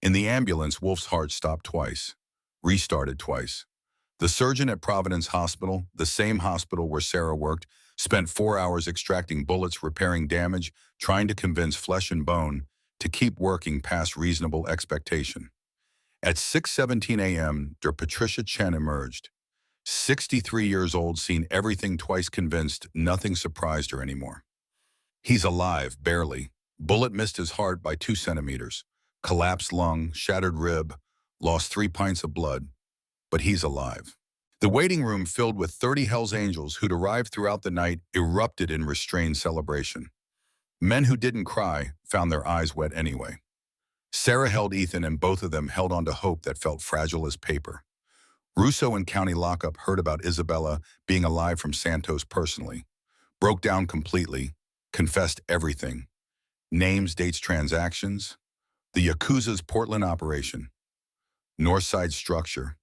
Speaker 1: In the ambulance, Wolf's heart stopped twice, restarted twice. The surgeon at Providence Hospital, the same hospital where Sarah worked, spent 4 hours extracting bullets, repairing damage, trying to convince flesh and bone to keep working past reasonable expectation. At 6:17 a.m., Patricia Chen emerged. 63 years old, seen everything twice, convinced nothing surprised her anymore. He's alive, barely. Bullet missed his heart by 2 centimeters. Collapsed lung, shattered rib, lost 3 pints of blood. But he's alive. The waiting room, filled with 30 Hells Angels who'd arrived throughout the night, erupted in restrained celebration. Men who didn't cry found their eyes wet anyway. Sarah held Ethan, and both of them held on to hope that felt fragile as paper. Russo in county lockup heard about Isabella being alive from Santos personally. Broke down completely, confessed everything. Names, dates, transactions. The Yakuza's Portland operation. Northside structure.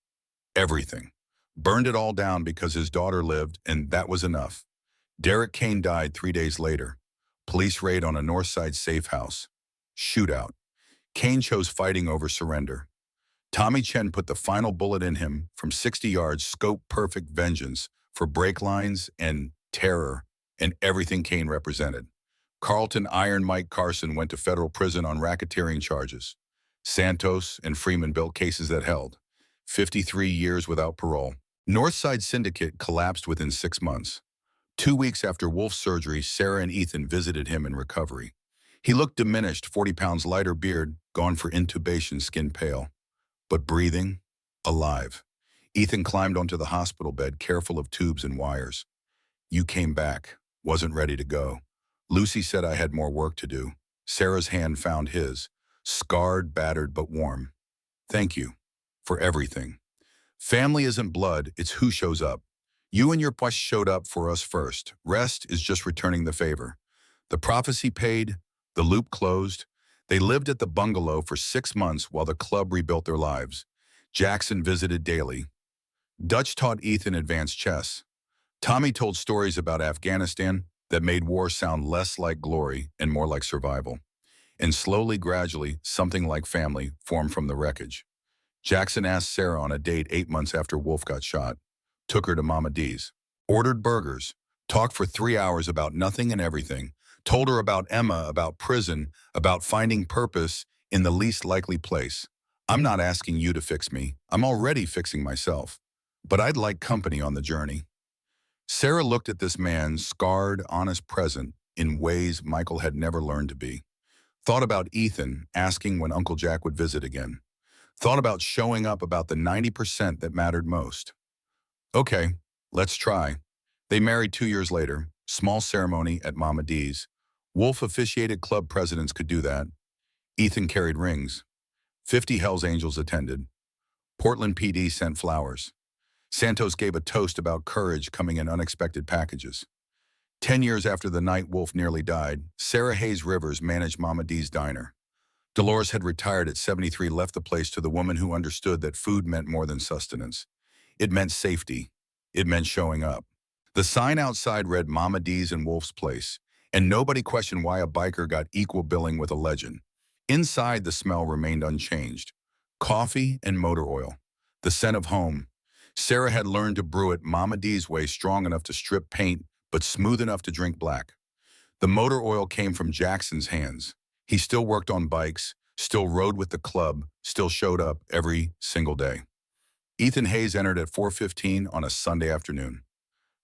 Speaker 1: Everything. Burned it all down because his daughter lived, and that was enough. Derek Kane died 3 days later. Police raid on a Northside safe house. Shootout. Kane chose fighting over surrender. Tommy Chen put the final bullet in him from 60 yards, scope-perfect vengeance for brake lines and terror and everything Kane represented. Carlton Iron Mike Carson went to federal prison on racketeering charges. Santos and Freeman built cases that held. 53 years without parole. Northside Syndicate collapsed within 6 months. 2 weeks after Wolf's surgery, Sarah and Ethan visited him in recovery. He looked diminished, 40 pounds lighter beard, gone for intubation, skin pale. But breathing, alive. Ethan climbed onto the hospital bed, careful of tubes and wires. You came back. Wasn't ready to go. Lucy said I had more work to do. Sarah's hand found his. Scarred, battered, but warm. Thank you. For everything. Family isn't blood, it's who shows up. You and your push showed up for us first. Rest is just returning the favor. The prophecy paid, the loop closed. They lived at the bungalow for 6 months while the club rebuilt their lives. Jackson visited daily. Dutch taught Ethan advanced chess. Tommy told stories about Afghanistan that made war sound less like glory and more like survival. And slowly, gradually, something like family formed from the wreckage. Jackson asked Sarah on a date 8 months after Wolf got shot. Took her to Mama D's. Ordered burgers. Talked for 3 hours about nothing and everything. Told her about Emma, about prison, about finding purpose in the least likely place. I'm not asking you to fix me. I'm already fixing myself. But I'd like company on the journey. Sarah looked at this man, scarred, honest, present, in ways Michael had never learned to be. Thought about Ethan, asking when Uncle Jack would visit again. Thought about showing up about the 90% that mattered most. Okay, let's try. They married 2 years later. Small ceremony at Mama D's. Wolf officiated, club presidents could do that. Ethan carried rings. 50 Hells Angels attended. Portland PD sent flowers. Santos gave a toast about courage coming in unexpected packages. 10 years after the night Wolf nearly died, Sarah Hayes Rivers managed Mama D's diner. Dolores had retired at 73, left the place to the woman who understood that food meant more than sustenance. It meant safety. It meant showing up. The sign outside read Mama D's and Wolf's Place, and nobody questioned why a biker got equal billing with a legend. Inside, the smell remained unchanged. Coffee and motor oil. The scent of home. Sarah had learned to brew it Mama D's way, strong enough to strip paint, but smooth enough to drink black. The motor oil came from Jackson's hands. He still worked on bikes, still rode with the club, still showed up every single day. Ethan Hayes entered at 4:15 on a Sunday afternoon.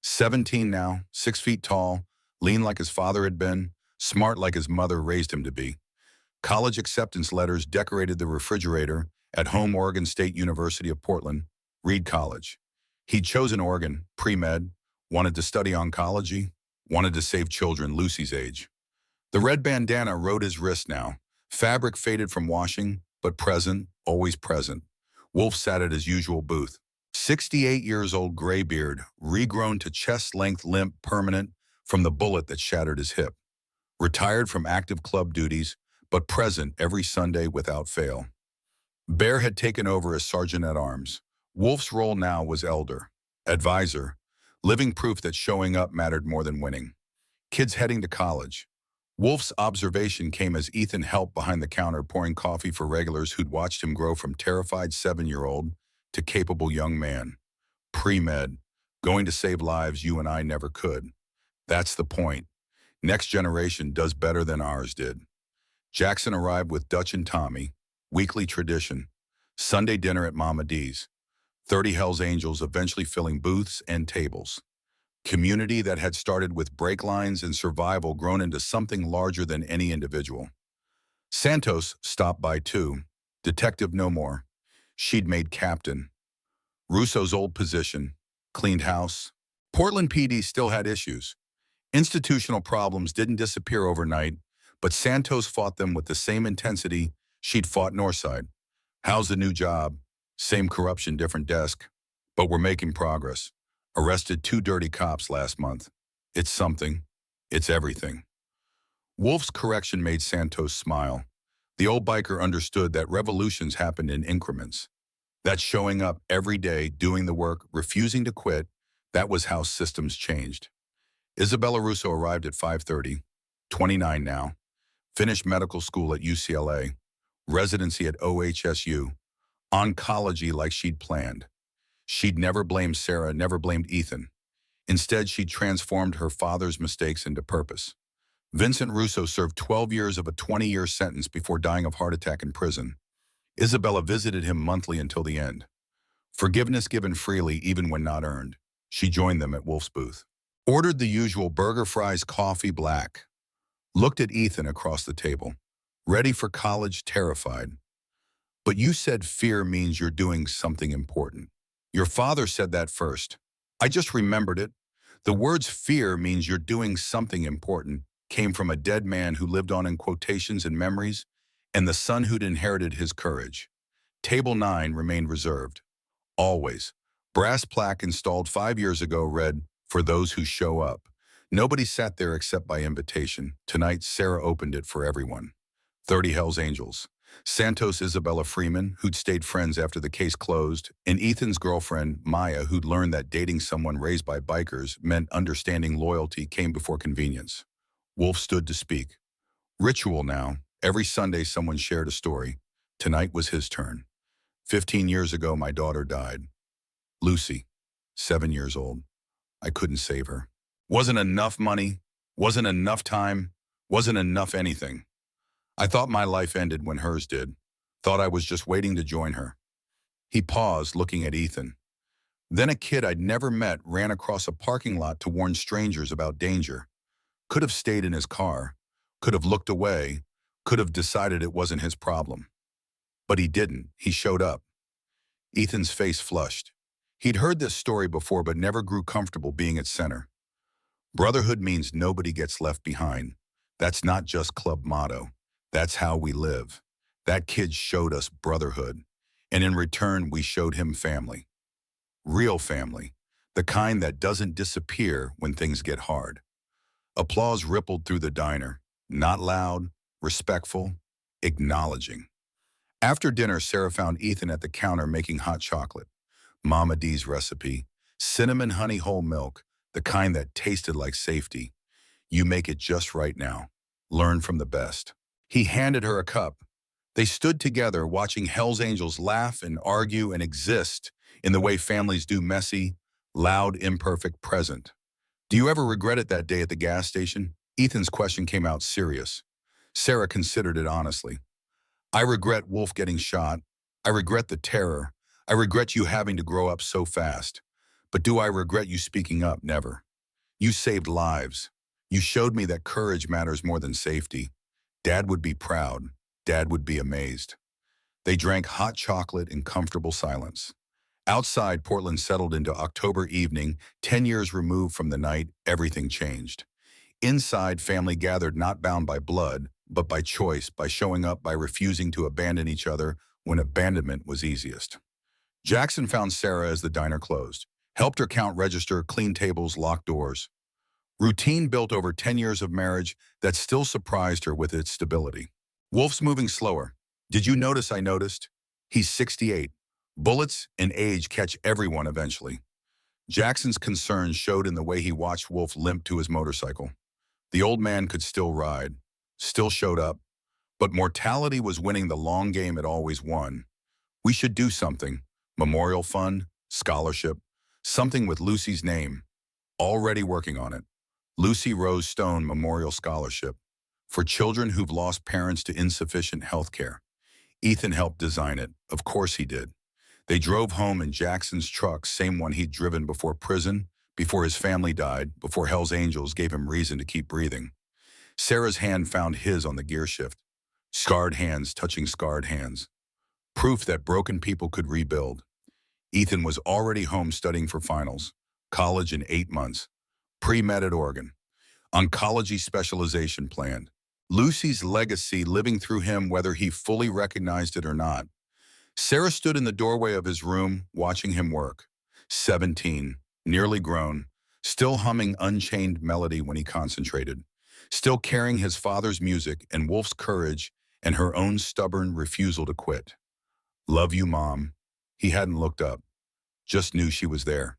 Speaker 1: 17 now, 6 feet tall, lean like his father had been, smart like his mother raised him to be. College acceptance letters decorated the refrigerator at home Oregon State University of Portland, Reed College. He'd chosen Oregon, pre-med, wanted to study oncology, wanted to save children Lucy's age. The red bandana rode his wrist now. Fabric faded from washing, but present, always present. Wolf sat at his usual booth. 68 years old, gray beard, regrown to chest-length, limp, permanent from the bullet that shattered his hip. Retired from active club duties, but present every Sunday without fail. Bear had taken over as sergeant-at-arms. Wolf's role now was elder, advisor, living proof that showing up mattered more than winning. Kids heading to college. Wolf's observation came as Ethan helped behind the counter, pouring coffee for regulars who'd watched him grow from terrified 7-year-old to capable young man. Pre-med, going to save lives you and I never could. That's the point. Next generation does better than ours did. Jackson arrived with Dutch and Tommy, weekly tradition. Sunday dinner at Mama D's. 30 Hells Angels eventually filling booths and tables. Community that had started with brake lines and survival grown into something larger than any individual. Santos stopped by too. Detective no more. She'd made captain. Russo's old position. Cleaned house. Portland PD still had issues. Institutional problems didn't disappear overnight, but Santos fought them with the same intensity she'd fought Northside. How's the new job? Same corruption, different desk. But we're making progress. Arrested 2 dirty cops last month. It's something. It's everything. Wolf's correction made Santos smile. The old biker understood that revolutions happened in increments. That showing up every day, doing the work, refusing to quit, that was how systems changed. Isabella Russo arrived at 5:30, 29 now, finished medical school at UCLA, residency at OHSU, oncology like she'd planned. She'd never blamed Sarah, never blamed Ethan. Instead, she'd transformed her father's mistakes into purpose. Vincent Russo served 12 years of a 20-year sentence before dying of heart attack in prison. Isabella visited him monthly until the end. Forgiveness given freely even when not earned. She joined them at Wolf's booth. Ordered the usual burger, fries, coffee, black. looked at Ethan across the table. Ready for college, terrified. But you said fear means you're doing something important. Your father said that first. I just remembered it. The words fear means you're doing something important came from a dead man who lived on in quotations and memories, and the son who'd inherited his courage. Table 9 remained reserved. Always. Brass plaque installed 5 years ago read, "For those who show up." Nobody sat there except by invitation. Tonight, Sarah opened it for everyone. 30 Hells Angels. Santos Isabella Freeman, who'd stayed friends after the case closed, and Ethan's girlfriend, Maya, who'd learned that dating someone raised by bikers meant understanding loyalty came before convenience. Wolf stood to speak. Ritual now. Every Sunday someone shared a story. Tonight was his turn. 15 years ago, my daughter died. Lucy, 7 years old. I couldn't save her. Wasn't enough money, wasn't enough time, wasn't enough anything. I thought my life ended when hers did. Thought I was just waiting to join her. He paused, looking at Ethan. Then a kid I'd never met ran across a parking lot to warn strangers about danger. Could have stayed in his car, could have looked away, could have decided it wasn't his problem. But he didn't. He showed up. Ethan's face flushed. He'd heard this story before but never grew comfortable being its center. Brotherhood means nobody gets left behind. That's not just club motto. That's how we live. That kid showed us brotherhood. And in return, we showed him family. Real family. The kind that doesn't disappear when things get hard. Applause rippled through the diner. Not loud, respectful, acknowledging. After dinner, Sarah found Ethan at the counter making hot chocolate. Mama D's recipe. Cinnamon honey whole milk, the kind that tasted like safety. You make it just right now. Learn from the best. He handed her a cup. They stood together watching Hell's Angels laugh and argue and exist in the way families do, messy, loud, imperfect, present. Do you ever regret it that day at the gas station? Ethan's question came out serious. Sarah considered it honestly. I regret Wolf getting shot. I regret the terror. I regret you having to grow up so fast. But do I regret you speaking up? Never. You saved lives. You showed me that courage matters more than safety. Dad would be proud. Dad would be amazed. They drank hot chocolate in comfortable silence. Outside, Portland settled into October evening, 10 years removed from the night everything changed. Inside, family gathered not bound by blood, but by choice, by showing up, by refusing to abandon each other when abandonment was easiest. Jackson found Sarah as the diner closed, helped her count register, clean tables, lock doors. Routine built over 10 years of marriage that still surprised her with its stability. Wolf's moving slower. Did you notice I noticed? He's 68. Bullets and age catch everyone eventually. Jackson's concern showed in the way he watched Wolf limp to his motorcycle. The old man could still ride, still showed up, but mortality was winning the long game it always won. We should do something. Memorial fund, scholarship, something with Lucy's name. Already working on it. Lucy Rose Stone Memorial Scholarship for children who've lost parents to insufficient health care. Ethan helped design it. Of course he did. They drove home in Jackson's truck, same one he'd driven before prison, before his family died, before Hell's Angels gave him reason to keep breathing. Sarah's hand found his on the gear shift. Scarred hands touching scarred hands. Proof that broken people could rebuild. Ethan was already home studying for finals. College in 8 months. Pre-med at Oregon. Oncology specialization planned. Lucy's legacy living through him whether he fully recognized it or not. Sarah stood in the doorway of his room, watching him work. 17, nearly grown, still humming Unchained melody when he concentrated, still carrying his father's music and Wolf's courage and her own stubborn refusal to quit. Love you, Mom. He hadn't looked up, just knew she was there.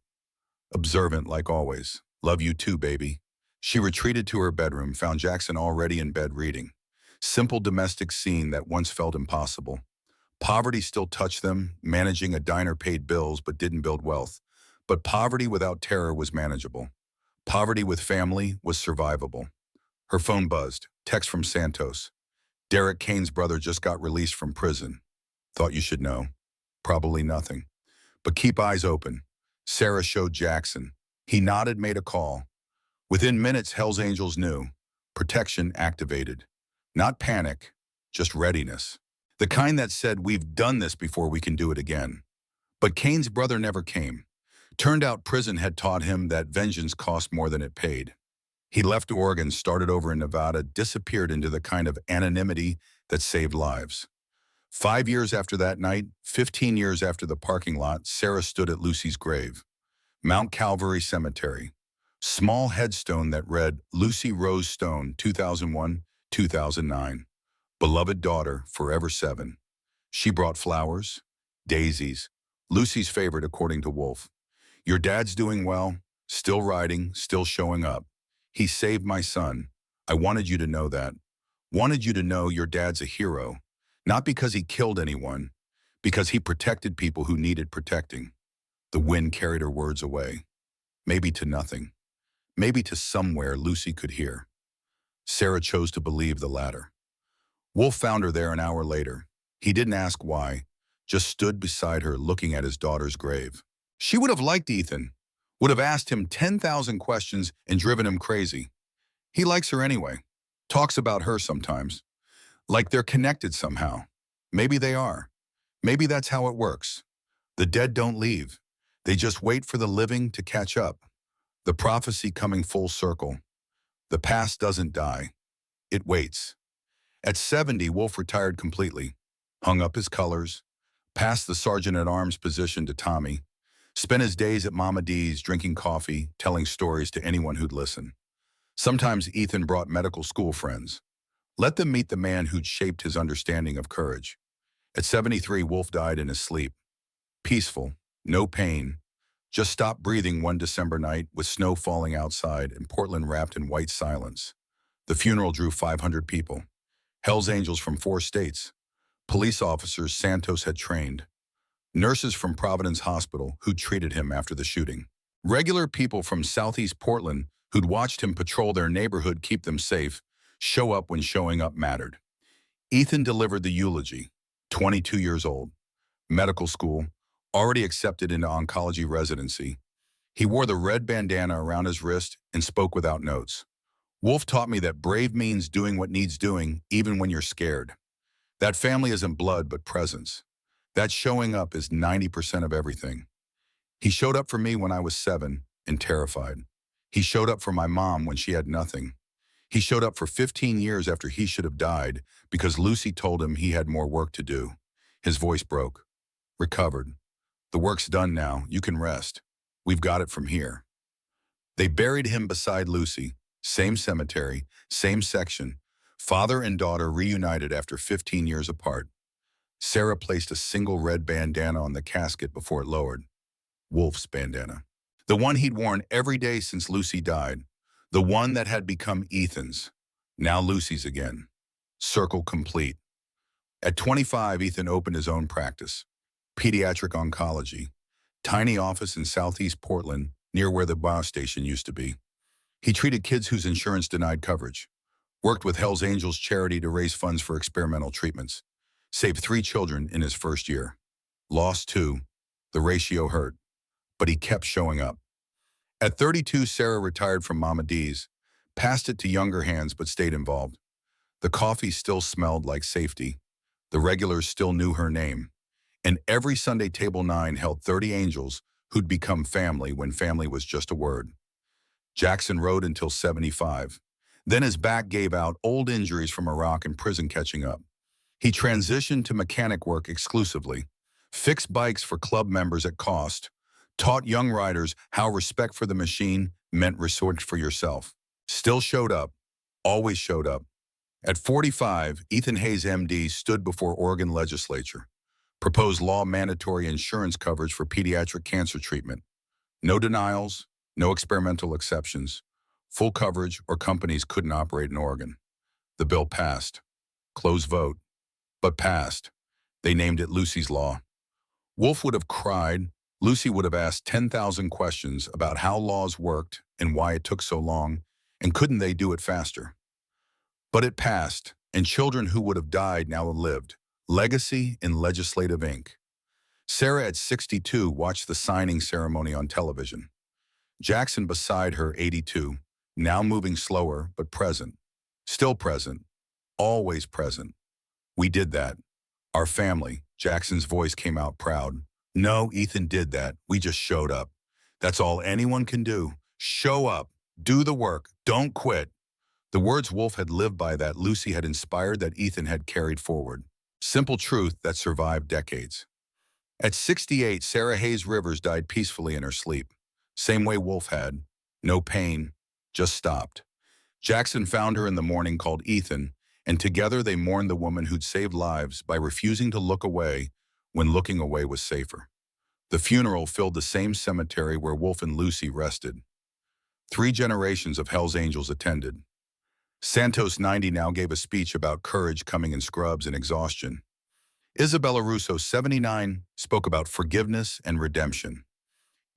Speaker 1: Observant like always. Love you too, baby. She retreated to her bedroom, found Jackson already in bed reading. Simple domestic scene that once felt impossible. Poverty still touched them, managing a diner paid bills but didn't build wealth. But poverty without terror was manageable. Poverty with family was survivable. Her phone buzzed. Text from Santos. Derek Kane's brother just got released from prison. Thought you should know. Probably nothing. But keep eyes open. Sarah showed Jackson. He nodded, made a call. Within minutes, Hell's Angels knew. protection activated. Not panic, just readiness. The kind that said, we've done this before, we can do it again. But Kane's brother never came. Turned out prison had taught him that vengeance cost more than it paid. He left Oregon, started over in Nevada, disappeared into the kind of anonymity that saved lives. 5 years after that night, 15 years after the parking lot, Sarah stood at Lucy's grave. Mount Calvary Cemetery. Small headstone that read, Lucy Rose Stone, 2001, 2009. Beloved daughter, forever 7. She brought flowers, daisies, Lucy's favorite according to Wolf. Your dad's doing well, still riding, still showing up. He saved my son. I wanted you to know that. Wanted you to know your dad's a hero. Not because he killed anyone, because he protected people who needed protecting. The wind carried her words away. Maybe to nothing. Maybe to somewhere Lucy could hear. Sarah chose to believe the latter. Wolf found her there an hour later. He didn't ask why, just stood beside her looking at his daughter's grave. She would have liked Ethan, would have asked him 10,000 questions and driven him crazy. He likes her anyway, talks about her sometimes, like they're connected somehow. Maybe they are. Maybe that's how it works. The dead don't leave. They just wait for the living to catch up. The prophecy coming full circle. The past doesn't die. It waits. At 70, Wolf retired completely, hung up his colors, passed the sergeant-at-arms position to Tommy, spent his days at Mama D's drinking coffee, telling stories to anyone who'd listen. Sometimes Ethan brought medical school friends. Let them meet the man who'd shaped his understanding of courage. At 73, Wolf died in his sleep. Peaceful, no pain, just stopped breathing one December night with snow falling outside and Portland wrapped in white silence. The funeral drew 500 people. Hell's Angels from 4 states. Police officers Santos had trained. Nurses from Providence Hospital who treated him after the shooting. Regular people from Southeast Portland who'd watched him patrol their neighborhood, keep them safe, show up when showing up mattered. Ethan delivered the eulogy, 22 years old, medical school, already accepted into oncology residency. He wore the red bandana around his wrist and spoke without notes. Wolf taught me that brave means doing what needs doing, even when you're scared. That family isn't blood, but presence. That showing up is 90% of everything. He showed up for me when I was 7 and terrified. He showed up for my mom when she had nothing. He showed up for 15 years after he should have died because Lucy told him he had more work to do. His voice broke. Recovered. The work's done now. You can rest. We've got it from here. They buried him beside Lucy. Same cemetery, same section. Father and daughter reunited after 15 years apart. Sarah placed a single red bandana on the casket before it lowered. Wolf's bandana. The one he'd worn every day since Lucy died. The one that had become Ethan's. Now Lucy's again. Circle complete. At 25, Ethan opened his own practice. Pediatric oncology. Tiny office in Southeast Portland, near where the bio station used to be. He treated kids whose insurance denied coverage. Worked with Hell's Angels charity to raise funds for experimental treatments. Saved 3 children in his first year. Lost 2. The ratio hurt. But he kept showing up. At 32, Sarah retired from Mama D's. Passed it to younger hands but stayed involved. The coffee still smelled like safety. The regulars still knew her name. And every Sunday Table 9 held 30 angels who'd become family when family was just a word. Jackson rode until 75. Then his back gave out, old injuries from Iraq and prison catching up. He transitioned to mechanic work exclusively, fixed bikes for club members at cost, taught young riders how respect for the machine meant respect for yourself. Still showed up, always showed up. At 45, Ethan Hayes, MD, stood before Oregon legislature, proposed law mandatory insurance coverage for pediatric cancer treatment. No denials, no experimental exceptions, full coverage or companies couldn't operate in Oregon. The bill passed. Close vote. But passed. They named it Lucy's Law. Wolf would have cried. Lucy would have asked 10,000 questions about how laws worked and why it took so long, and couldn't they do it faster? But it passed, and children who would have died now lived. Legacy in legislative ink. Sarah at 62 watched the signing ceremony on television. Jackson beside her, 82, now moving slower but present. Still present. Always present. We did that. Our family. Jackson's voice came out proud. No, Ethan did that. We just showed up. That's all anyone can do. Show up. Do the work. Don't quit. The words Wolf had lived by, that Lucy had inspired, that Ethan had carried forward. Simple truth that survived decades. At 68, Sarah Hayes Rivers died peacefully in her sleep. Same way Wolf had. No pain. Just stopped. Jackson found her in the morning, called Ethan, and together they mourned the woman who'd saved lives by refusing to look away when looking away was safer. The funeral filled the same cemetery where Wolf and Lucy rested. 3 generations of Hell's Angels attended. Santos 90 now gave a speech about courage coming in scrubs and exhaustion. Isabella Russo 79 spoke about forgiveness and redemption.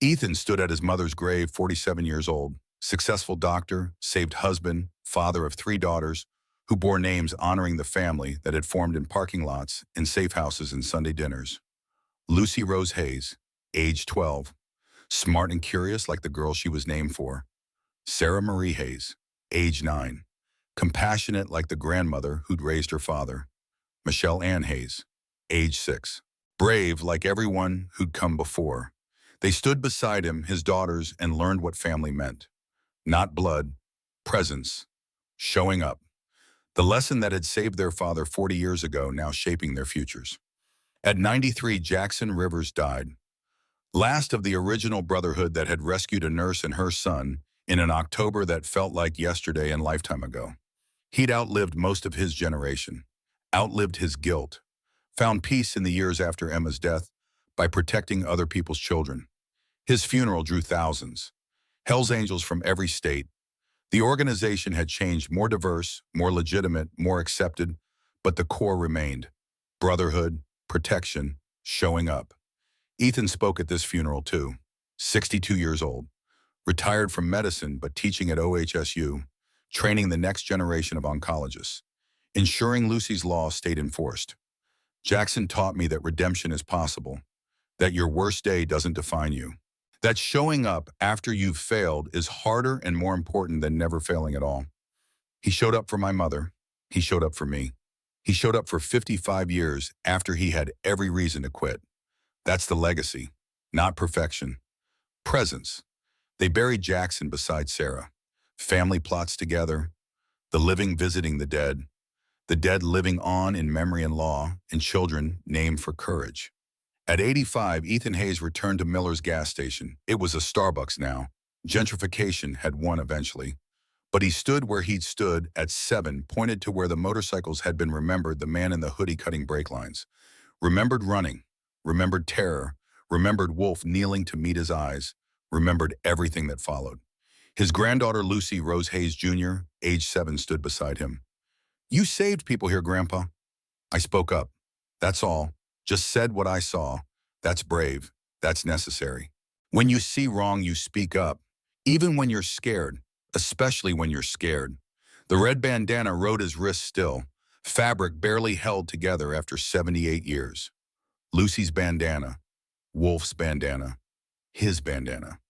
Speaker 1: Ethan stood at his mother's grave, 47 years old, successful doctor, saved husband, father of 3 daughters, who bore names honoring the family that had formed in parking lots, in safe houses, and Sunday dinners. Lucy Rose Hayes, age 12, smart and curious like the girl she was named for. Sarah Marie Hayes, age 9, compassionate like the grandmother who'd raised her father. Michelle Ann Hayes, age 6, brave like everyone who'd come before. They stood beside him, his daughters, and learned what family meant. Not blood, presence, showing up. The lesson that had saved their father 40 years ago, now shaping their futures. At 93, Jackson Rivers died. Last of the original brotherhood that had rescued a nurse and her son in an October that felt like yesterday and lifetime ago. He'd outlived most of his generation, outlived his guilt, found peace in the years after Emma's death by protecting other people's children. His funeral drew thousands. Hell's Angels from every state. The organization had changed, more diverse, more legitimate, more accepted, but the core remained. Brotherhood, protection, showing up. Ethan spoke at this funeral too. 62 years old. Retired from medicine but teaching at OHSU, training the next generation of oncologists, ensuring Lucy's law stayed enforced. Jackson taught me that redemption is possible, that your worst day doesn't define you, that showing up after you've failed is harder and more important than never failing at all. He showed up for my mother. He showed up for me. He showed up for 55 years after he had every reason to quit. That's the legacy, not perfection. Presence. They buried Jackson beside Sarah. Family plots together, the living visiting the dead living on in memory and law, and children named for courage. At 85, Ethan Hayes returned to Miller's gas station. It was a Starbucks now. Gentrification had won eventually. But he stood where he'd stood at 7, pointed to where the motorcycles had been, remembered the man in the hoodie cutting brake lines. Remembered running, remembered terror, remembered Wolf kneeling to meet his eyes, remembered everything that followed. His granddaughter Lucy Rose Hayes Jr., age 7, stood beside him. You saved people here, Grandpa. I spoke up. That's all. Just said what I saw. That's brave. That's necessary. When you see wrong, you speak up. Even when you're scared, especially when you're scared. The red bandana rode his wrist still, fabric barely held together after 78 years. Lucy's bandana, Wolf's bandana, his bandana.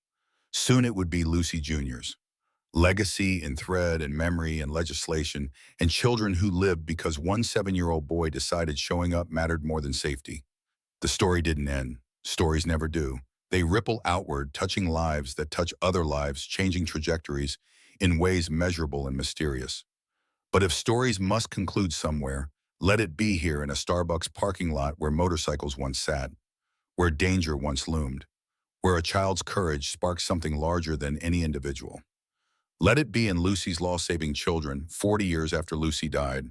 Speaker 1: Soon it would be Lucy Jr.'s. Legacy in thread and memory and legislation, and children who lived because one 7-year-old boy decided showing up mattered more than safety. The story didn't end. Stories never do. They ripple outward, touching lives that touch other lives, changing trajectories in ways measurable and mysterious. But if stories must conclude somewhere, let it be here in a Starbucks parking lot where motorcycles once sat, where danger once loomed, where a child's courage sparked something larger than any individual. Let it be in Lucy's law-saving children, 40 years after Lucy died.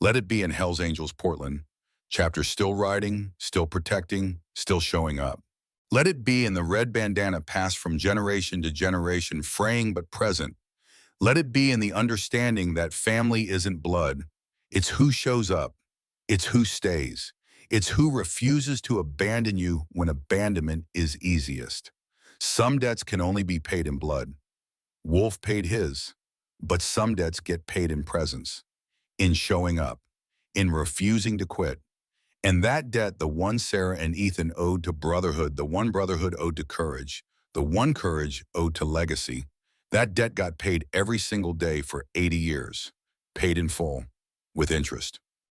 Speaker 1: Let it be in Hell's Angels Portland, chapter still writing, still protecting, still showing up. Let it be in the red bandana passed from generation to generation, fraying but present. Let it be in the understanding that family isn't blood. It's who shows up. It's who stays. It's who refuses to abandon you when abandonment is easiest. Some debts can only be paid in blood. Wolf paid his, but some debts get paid in presence, in showing up, in refusing to quit. And that debt, the one Sarah and Ethan owed to brotherhood, the one brotherhood owed to courage, the one courage owed to legacy, that debt got paid every single day for 80 years. paid in full, with interest.